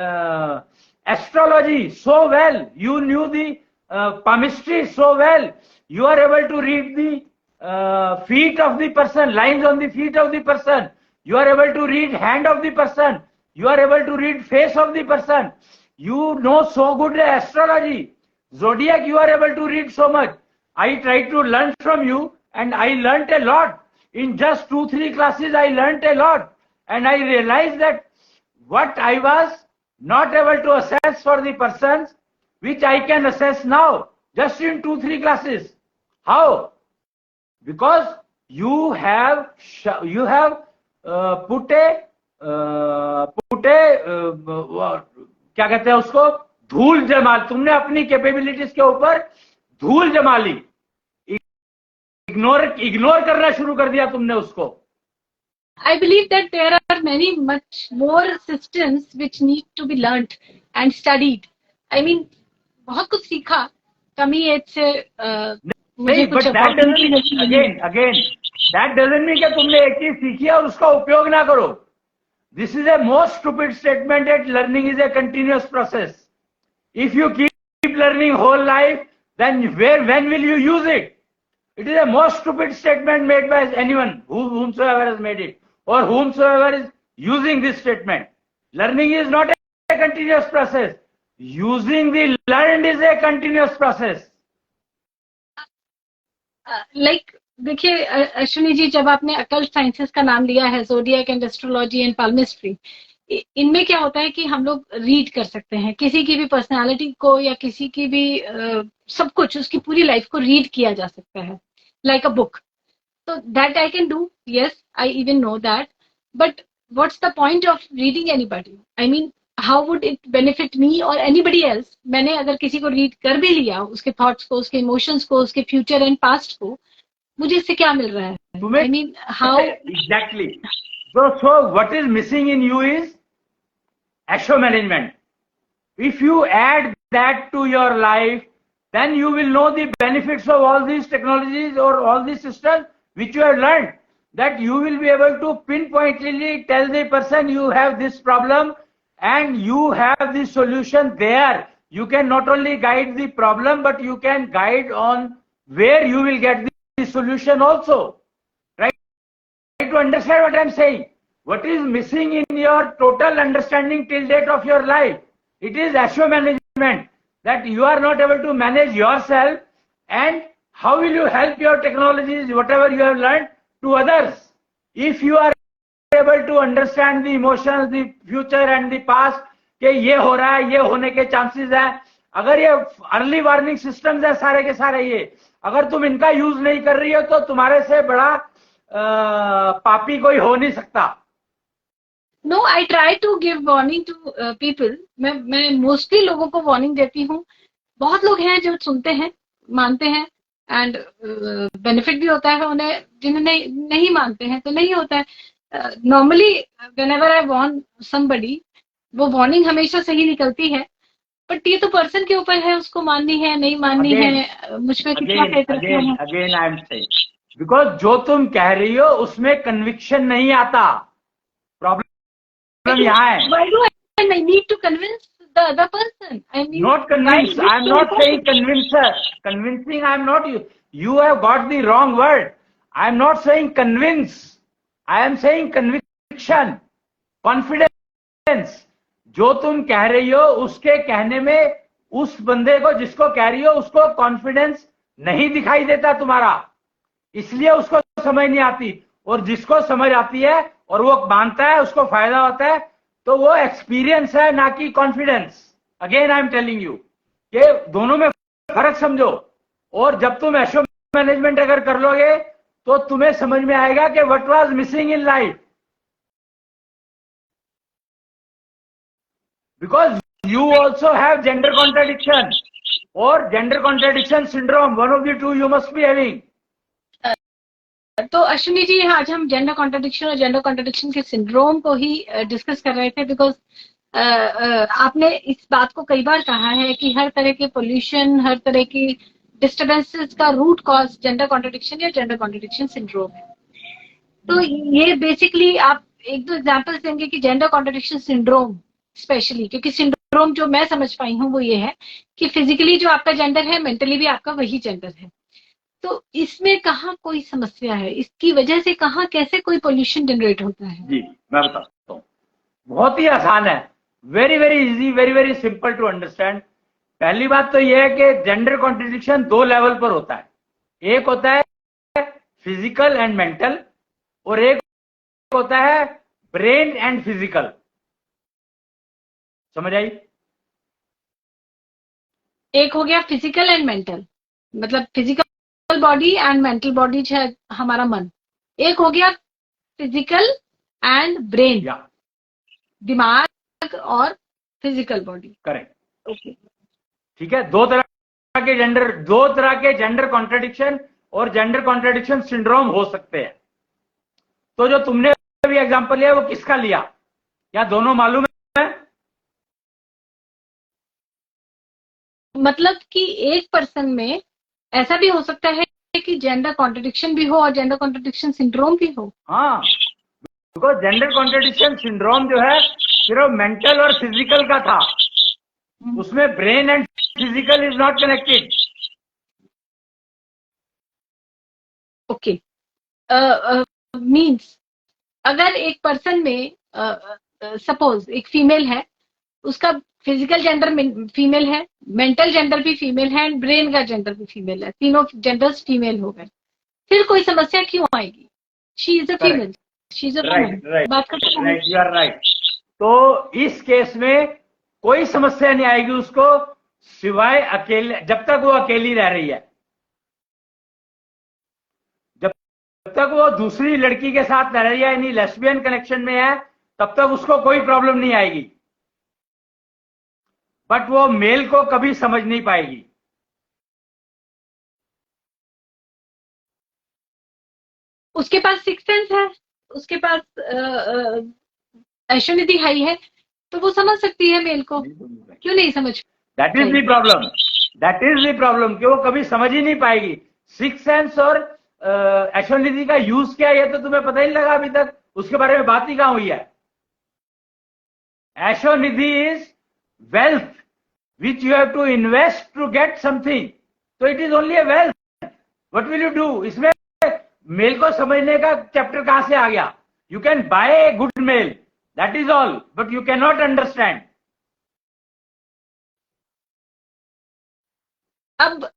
astrology so well, you knew the palmistry so well, you are able to read the feet of the person, lines on the feet of the person, you are able to read hand of the person, you are able to read face of the person, you know so good the astrology, zodiac you are able to read so much. I tried to learn from you and I learnt a lot. In just 2-3 classes I learnt a lot, and I realized that what I was not able to assess for the persons, which I can assess now just in 2-3 classes. How? Because you have put a क्या कहते हैं उसको, धूल जमा, तुमने अपनी capabilities के ऊपर धूल जमा ली, इग्नोर करना शुरू कर दिया तुमने उसको. I believe that there are many much more systems which need to be learnt and studied. I mean, बहुत कुछ सीखा कमी एज से मुझे कुछ again that doesn't mean कि तुमने एक चीज सीखी और उसका उपयोग ना करो. This is a most stupid statement that learning is a continuous process. If you keep learning whole life, then when will you use it? It is a most stupid statement made by anyone, whomsoever has made it, or whomsoever is using this statement. Learning is not a continuous process. Using the learned is a continuous process. देखिए अश्विनी जी, जब आपने occult sciences का नाम लिया है, zodiac and astrology and पाल्मिस्ट्री, इनमें क्या होता है कि हम लोग रीड कर सकते हैं किसी की भी पर्सनालिटी को, या किसी की भी सब कुछ, उसकी पूरी लाइफ को रीड किया जा सकता है लाइक अ बुक. तो that I can do, yes, I even know that, but what's the point of reading anybody? I mean, how would it benefit me और एनीबडी एल्स? मैंने अगर किसी को रीड कर भी लिया, उसके थॉट्स को, उसके इमोशंस को, उसके फ्यूचर एंड पास्ट को, मुझे इससे क्या मिल रहा है? I mean, how exactly. So what is missing in you is Asho management. If you add that to your life, then you will know the benefits of all these technologies or all these systems which you have learned. That you will be able to pinpointedly tell the person you have this problem and you have the solution there. You can not only guide the problem, but you can guide on where you will get the solution also. To understand what I am saying, what is missing in your total understanding till date of your life, it is Asho management, that you are not able to manage yourself, and how will you help your technologies, whatever you have learned, to others? If you are able to understand the emotions, the future and the past, कि ये हो रहा है, ये होने के chances है, अगर ये अर्ली वार्निंग सिस्टम्स है सारे के सारे, ये अगर तुम इनका यूज नहीं कर रही हो तो तुम्हारे से बड़ा पापी कोई हो नहीं सकता. No, I try to give warning to people. मैं मोस्टली लोगों को वार्निंग देती हूँ. बहुत लोग हैं जो सुनते हैं, मानते हैं, एंड बेनिफिट भी होता है उन्हें. जिन्हें नहीं मानते हैं तो नहीं होता है. Normally whenever I warn somebody, वो वार्निंग हमेशा सही निकलती है, बट ये तो पर्सन के ऊपर है, उसको माननी है नहीं माननी है. मुझमें कितना फेथ रखना है. Again I am saying, because जो तुम कह रही हो उसमें कन्विक्शन नहीं आता. प्रॉब्लम यहाँ है. Why do I need to convince the other person? I mean, not convince. I am not saying convincer. Convincing, I am not. You have got the wrong word. I am not saying convince. I am saying conviction, confidence. जो तुम कह रही हो उसके कहने में उस बंदे को, जिसको कह रही हो, उसको कॉन्फिडेंस नहीं दिखाई देता तुम्हारा, इसलिए उसको समझ नहीं आती. और जिसको समझ आती है और वो मानता है, उसको फायदा होता है, तो वो एक्सपीरियंस है, ना कि confidence. Again I am telling you कि दोनों में फर्क समझो. और जब तुम एशो मैनेजमेंट अगर कर लोगे तो तुम्हें समझ में आएगा कि what was missing in life. Because you also have gender contradiction और gender contradiction syndrome. One of the two you must be having. तो अश्विनी जी, आज हम जेंडर कॉन्ट्राडिक्शन और जेंडर कॉन्ट्राडिक्शन के सिंड्रोम को ही डिस्कस कर रहे थे. बिकॉज आपने इस बात को कई बार कहा है कि हर तरह के पोल्यूशन, हर तरह की डिस्टर्बेंसेस का रूट कॉज जेंडर कॉन्ट्राडिक्शन या जेंडर कॉन्ट्राडिक्शन सिंड्रोम है. तो ये बेसिकली आप एक दो एग्जांपल्स देंगे कि जेंडर कॉन्ट्राडिक्शन सिंड्रोम स्पेशली, क्योंकि सिंड्रोम जो मैं समझ पाई हूँ वो ये है कि फिजिकली जो आपका जेंडर है, मेंटली भी आपका वही जेंडर है. तो इसमें कहाँ कोई समस्या है? इसकी वजह से कहाँ कैसे कोई पोल्यूशन जनरेट होता है? जी मैं बताता हूँ. बहुत ही आसान है. Very very easy, very very simple to understand. पहली बात तो यह है कि जेंडर कॉन्ट्रडिक्शन दो लेवल पर होता है. एक होता है फिजिकल एंड मेंटल, और एक होता है ब्रेन एंड फिजिकल. समझ आई? एक हो गया फिजिकल एंड मेंटल, मतलब physical body and mental body है हमारा मन। एक हो गया फिजिकल एंड ब्रेन, या दिमाग और फिजिकल बॉडी। करेक्ट। ओके, ठीक है, दो तरह के जेंडर कॉन्ट्रडिक्शन और जेंडर कॉन्ट्रडिक्शन सिंड्रोम हो सकते हैं। तो जो तुमने अभी एग्जांपल लिया वो किसका लिया, क्या दोनों मालूम है? मतलब कि एक पर्सन में ऐसा भी हो सकता है कि जेंडर कॉन्ट्रडिक्शन भी हो और जेंडर कॉन्ट्रडिक्शन सिंड्रोम भी हो। हाँ, बिकॉज जेंडर कॉन्ट्रडिक्शन सिंड्रोम जो है सिर्फ मेंटल और फिजिकल का था, उसमें brain and physical is not connected. Okay, means अगर एक पर्सन में सपोज एक फीमेल है, उसका फिजिकल जेंडर फीमेल है, मेंटल जेंडर भी फीमेल है एंड ब्रेन का जेंडर भी फीमेल है, तीनों जेंडर्स फीमेल हो गए, फिर कोई समस्या क्यों आएगी? She is a female, she is a woman, बात करते हैं। Right, you are right. तो इस केस में कोई समस्या नहीं आएगी उसको, सिवाय अकेले, जब तक वो अकेली रह रही है, जब तक वो दूसरी लड़की के साथ रह रही है, यानी लेस्बियन कनेक्शन में है, तब तक उसको कोई प्रॉब्लम नहीं आएगी, बट वो मेल को कभी समझ नहीं पाएगी। उसके पास सिक्स सेंस है, उसके पास ऐश्वर्य हाई है, तो वो समझ सकती है मेल को, क्यों नहीं समझ? That is the problem, that is the problem कि वो कभी समझ ही नहीं पाएगी। सिक्स सेंस और ऐश्वर्य का यूज क्या है तो तुम्हें पता ही नहीं लगा अभी तक, उसके बारे में बात ही कहां हुई है। ऐश्वर्य is wealth which you have to invest to get something, so it is only a wealth, what will you do? इसमें मेल को समझने का चैप्टर कहां से आ गया? You can buy a good mail, that is all, but you cannot understand. अब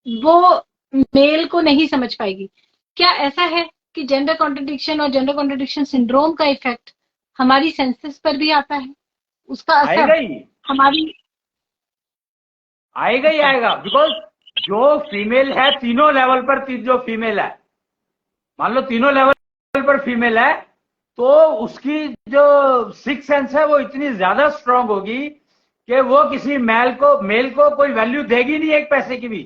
वो mail को नहीं समझ पाएगी। क्या ऐसा है कि जेंडर कॉन्ट्रडिक्शन और जेंडर कॉन्ट्रडिक्शन सिंड्रोम का इफेक्ट हमारी सेंसेस पर भी आता है? उसका असर हमारी आएगा ही आएगा, बिकॉज जो फीमेल है तीनों लेवल पर, जो फीमेल है, मान लो तीनों लेवल पर फीमेल है, तो उसकी जो सिक्स सेंस है वो इतनी ज्यादा स्ट्रांग होगी कि वो किसी मेल को कोई वैल्यू देगी नहीं एक पैसे की भी।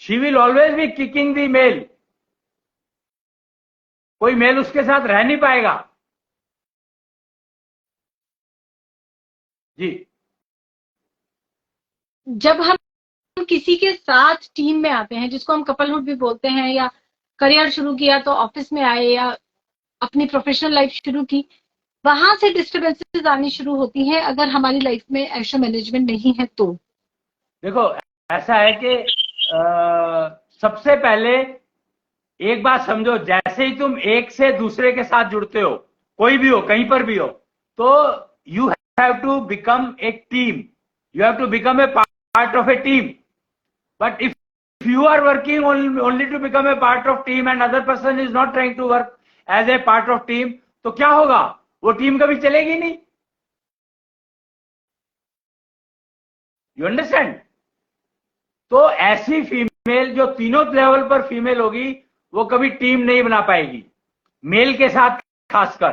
She will always be kicking the male, कोई मेल उसके साथ रह नहीं पाएगा। जी, जब हम किसी के साथ टीम में आते हैं, जिसको हम कपलहुड भी बोलते हैं, या करियर शुरू किया तो ऑफिस में आए या अपनी प्रोफेशनल लाइफ शुरू की, वहां से डिस्टर्बेंसेस आनी शुरू होती हैं अगर हमारी लाइफ में ऐशो मैनेजमेंट नहीं है तो। देखो ऐसा है कि सबसे पहले एक बात समझो, जैसे ही तुम एक से दूसरे के साथ जुड़ते हो, कोई भी हो कहीं पर भी हो, तो you have to become a team, you have to become a part of a team, but if you are working only to become a part of team and other person is not trying to work as a part of team, तो क्या होगा? वो team कभी चलेगी नहीं। You understand? तो ऐसी female जो तीनों लेवल पर फीमेल होगी वो कभी टीम नहीं बना पाएगी, मेल के साथ खासकर।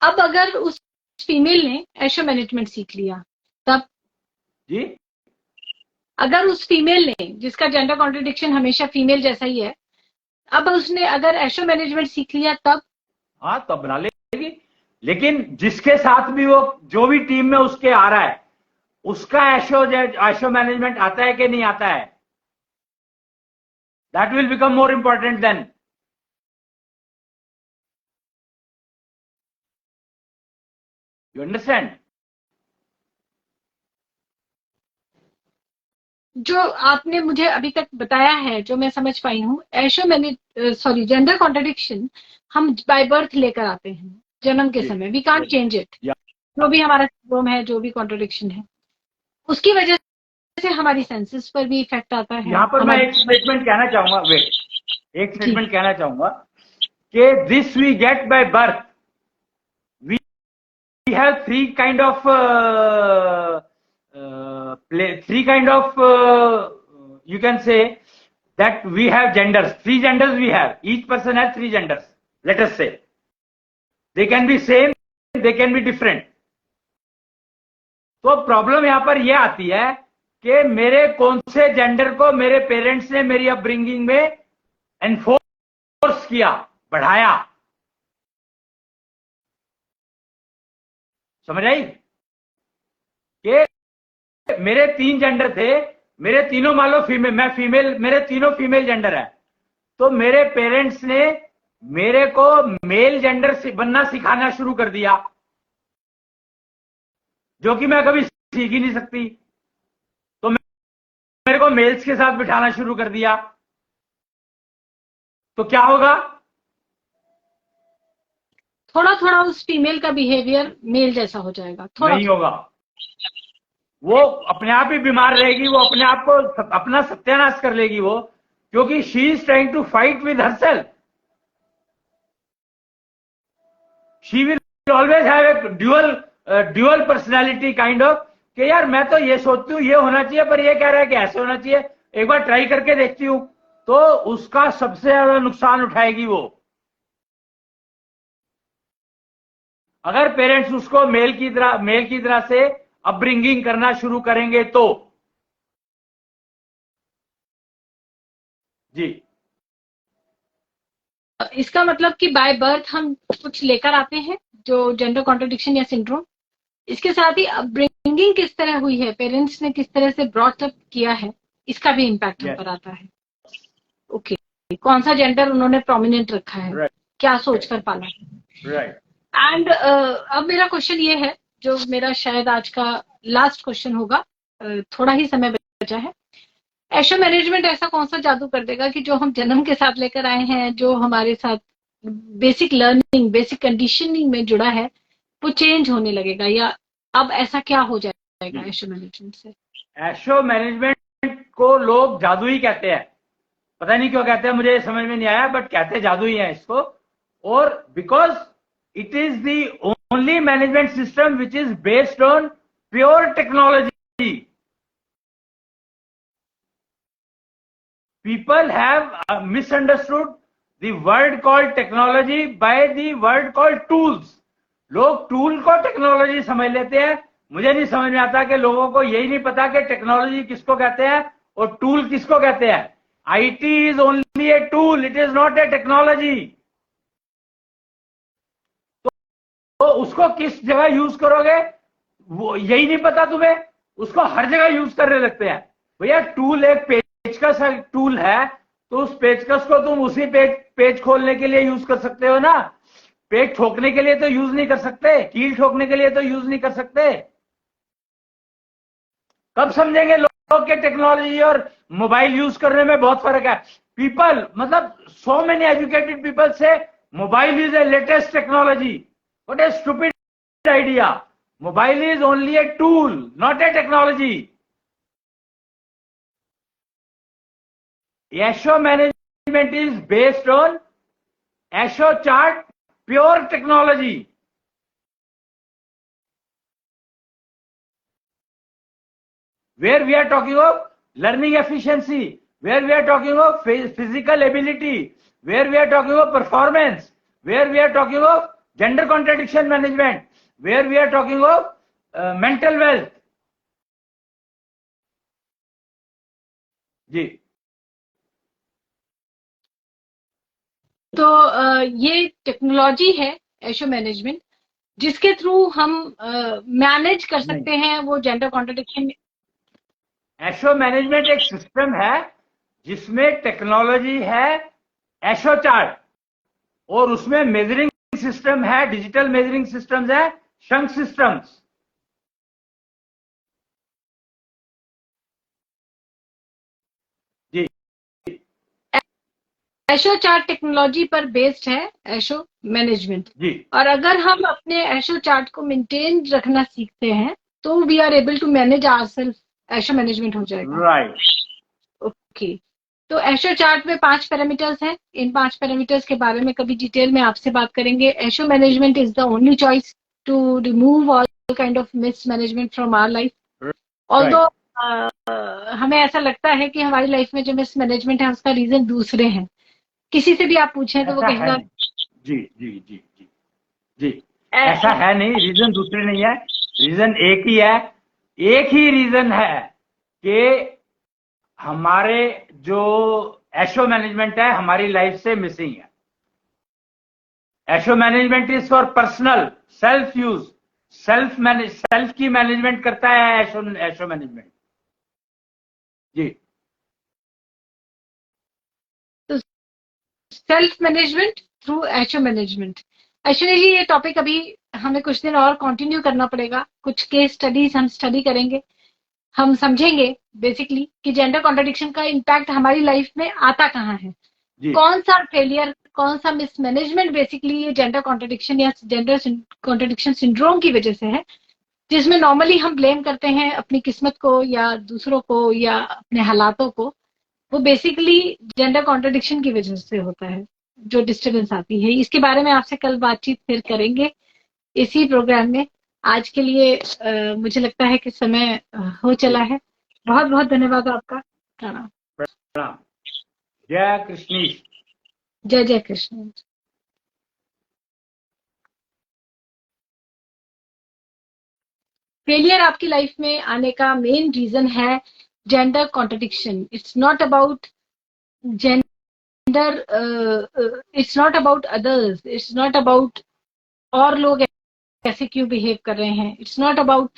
अब अगर उस फीमेल ने ऐशो मैनेजमेंट सीख लिया तब जी, अगर उस फीमेल ने, जिसका जेंडर कॉन्ट्रडिक्शन हमेशा फीमेल जैसा ही है, अब उसने अगर ऐशो मैनेजमेंट सीख लिया तब, हाँ तब बना लेगी। लेकिन जिसके साथ भी वो, जो भी टीम में उसके आ रहा है, उसका ऐशो मैनेजमेंट आता है कि नहीं आता है, that will become more important then. You understand? जो आपने मुझे अभी तक बताया है, जो मैं समझ पाई हूँ, जेंडर कॉन्ट्रडिक्शन हम बाय बर्थ लेकर आते हैं, जन्म के समय, वी कांट चेंज इट। जो भी हमारा सिंड्रोम है, जो भी कॉन्ट्रडिक्शन है, उसकी वजह से हमारी सेंसेस पर भी इफेक्ट आता है। यहाँ पर मैं एक स्टेटमेंट कहना चाहूंगा, एक स्टेटमेंट कहना चाहूंगा कि this we get by birth, have three kind of you can say that we have genders. Three genders we have. Each person has three genders. Let us say they can be same, they can be different. तो problem यहां पर यह आती है कि मेरे कौन से जेंडर को मेरे पेरेंट्स ने मेरी अपब्रिंगिंग में एनफोर्स किया, बढ़ाया। समझ आई कि मेरे तीन जेंडर थे, मेरे तीनों मान लो फीमेल, मैं फीमेल, मेरे तीनों फीमेल जेंडर है, तो मेरे पेरेंट्स ने मेरे को मेल जेंडर से बनना सिखाना शुरू कर दिया, जो कि मैं कभी सीख ही नहीं सकती। तो मेरे को मेल्स के साथ बिठाना शुरू कर दिया, तो क्या होगा? थोड़ा थोड़ा उस फीमेल का बिहेवियर मेल जैसा हो जाएगा। थोड़ा नहीं होगा, वो अपने आप ही बीमार रहेगी, वो अपने आप को अपना सत्यानाश कर लेगी वो, क्योंकि she is trying to fight with herself. She will always have a dual personality kind of, कि यार मैं तो ये सोचती हूँ ये होना चाहिए, पर ये कह रहा है कि ऐसे होना चाहिए, एक बार ट्राई करके देखती हूँ। तो उसका सबसे ज्यादा नुकसान उठाएगी वो। अगर पेरेंट्स उसको मेल की तरह से अपब्रिंगिंग करना शुरू करेंगे तो। जी, इसका मतलब कि बाय बर्थ हम कुछ लेकर आते हैं जो जेंडर कॉन्ट्रडिक्शन या सिंड्रोम, इसके साथ ही अपब्रिंगिंग किस तरह हुई है, पेरेंट्स ने किस तरह से ब्रॉट अप किया है, इसका भी इम्पैक्ट हम पर आता है। ओके, कौन सा जेंडर उन्होंने प्रोमिनेंट रखा है, right. क्या सोचकर पाला है। राइट। एंड अब मेरा क्वेश्चन ये है, जो मेरा शायद आज का लास्ट क्वेश्चन होगा, थोड़ा ही समय बचा है। एशो मैनेजमेंट ऐसा कौन सा जादू कर देगा कि जो हम जन्म के साथ लेकर आए हैं, जो हमारे साथ बेसिक लर्निंग, बेसिक कंडीशनिंग में जुड़ा है, वो चेंज होने लगेगा, या अब ऐसा क्या हो जाएगा एशो मैनेजमेंट से? एशो मैनेजमेंट को लोग जादू ही कहते हैं, पता नहीं क्यों कहते हैं, मुझे समझ में नहीं आया, बट कहते जादू ही है इसको। और because it is the only management system which is based on pure technology. People have misunderstood the word called technology by the word called tools. लोग टूल को टेक्नोलॉजी समझ लेते हैं। मुझे नहीं समझ में आता कि लोगों को यही नहीं पता कि टेक्नोलॉजी किसको कहते हैं और टूल किसको कहते हैं। IT is only a tool, it is not a technology. तो उसको किस जगह यूज करोगे वो यही नहीं पता तुम्हें, उसको हर जगह यूज करने लगते हैं। भैया टूल एक पेचकस टूल है, तो उस पेचकस को तुम उसी पेज खोलने के लिए यूज कर सकते हो ना, पेज ठोकने के लिए तो यूज नहीं कर सकते, कील ठोकने के लिए तो यूज नहीं कर सकते। कब समझेंगे लोग के टेक्नोलॉजी और मोबाइल यूज करने में बहुत फर्क है। पीपल, मतलब सो मेनी एजुकेटेड पीपल से mobile is a latest technology. What A stupid idea. Mobile is only a tool, not a technology. Asho management is based on Asho chart, pure technology. Where we are talking of learning efficiency, where we are talking of physical ability, where we are talking of performance, where we are talking of gender contradiction management, where we are talking of mental wealth. जी, तो ये technology है ASHO management, जिसके through हम manage कर सकते हैं वो gender contradiction. एशो management एक सिस्टम है जिसमें टेक्नोलॉजी है एशो चार्ट, और उसमें मेजरिंग सिस्टम है, डिजिटल मेजरिंग सिस्टम्स है, शंक सिस्टम्स। जी, एशो चार्ट टेक्नोलॉजी पर बेस्ड है एशो मैनेजमेंट जी। और अगर हम अपने एशो चार्ट को मेंटेन रखना सीखते हैं तो we are able to manage ourselves, ASHO management हो जाएगा। राइट। ओके, तो एशो चार्ट में 5 पैरामीटर्स हैं। इन 5 पैरामीटर्स के बारे में कभी डिटेल में आपसे बात करेंगे। ASHO management is the only choice to remove all kind of mismanagement from our life. Although हमें ऐसा लगता है कि हमारी लाइफ में जो मिसमैनेजमेंट है उसका रीजन दूसरे हैं, किसी से भी आप पूछें तो वो कहेगा जी जी जी जी जी ऐसा है नहीं, रीजन दूसरे नहीं है, रीजन एक ही है। एक ही रीजन है कि हमारे जो एशो मैनेजमेंट है हमारी लाइफ से मिसिंग है। ASHO management is for personal self use, self की मैनेजमेंट करता है एशो मैनेजमेंट। जी, तो self management through ASHO management. Actually ये टॉपिक अभी हमें कुछ दिन और कंटिन्यू करना पड़ेगा, कुछ केस स्टडीज हम स्टडी करेंगे, हम समझेंगे बेसिकली कि जेंडर कॉन्ट्रडिक्शन का इम्पैक्ट हमारी लाइफ में आता कहाँ है, कौन सा फेलियर, कौन सा मिसमैनेजमेंट बेसिकली ये जेंडर कॉन्ट्रडिक्शन या जेंडर कॉन्ट्रडिक्शन सिंड्रोम की वजह से है, जिसमें नॉर्मली हम ब्लेम करते हैं अपनी किस्मत को या दूसरों को या अपने हालातों को। वो बेसिकली जेंडर कॉन्ट्रडिक्शन की वजह से होता है जो डिस्टर्बेंस आती है। इसके बारे में आपसे कल बातचीत फिर करेंगे इसी प्रोग्राम में। आज के लिए मुझे लगता है कि समय हो चला है। बहुत बहुत धन्यवाद आपका। प्रणाम। जय कृष्ण। जय जय कृष्ण। फेलियर आपकी लाइफ में आने का मेन रीजन है gender contradiction. It's not about gender, it's not about others, it's not about और लोग कैसे क्यों बिहेव कर रहे हैं, इट्स नॉट अबाउट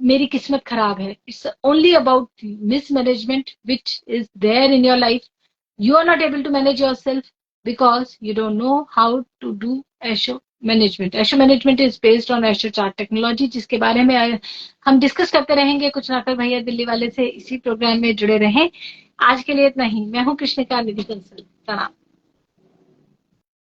मेरी किस्मत खराब है, it's only about mismanagement which is there in your life. You are not able to manage yourself because you don't know how to do ASHO management. ASHO management is based on ASHO chart technology, जिसके बारे में हम discuss करते रहेंगे। कुछ नाकर भैया दिल्ली वाले से इसी प्रोग्राम में जुड़े रहें। आज के लिए इतना ही। मैं हूं कृष्णिका निधि कंसल। प्रणाम।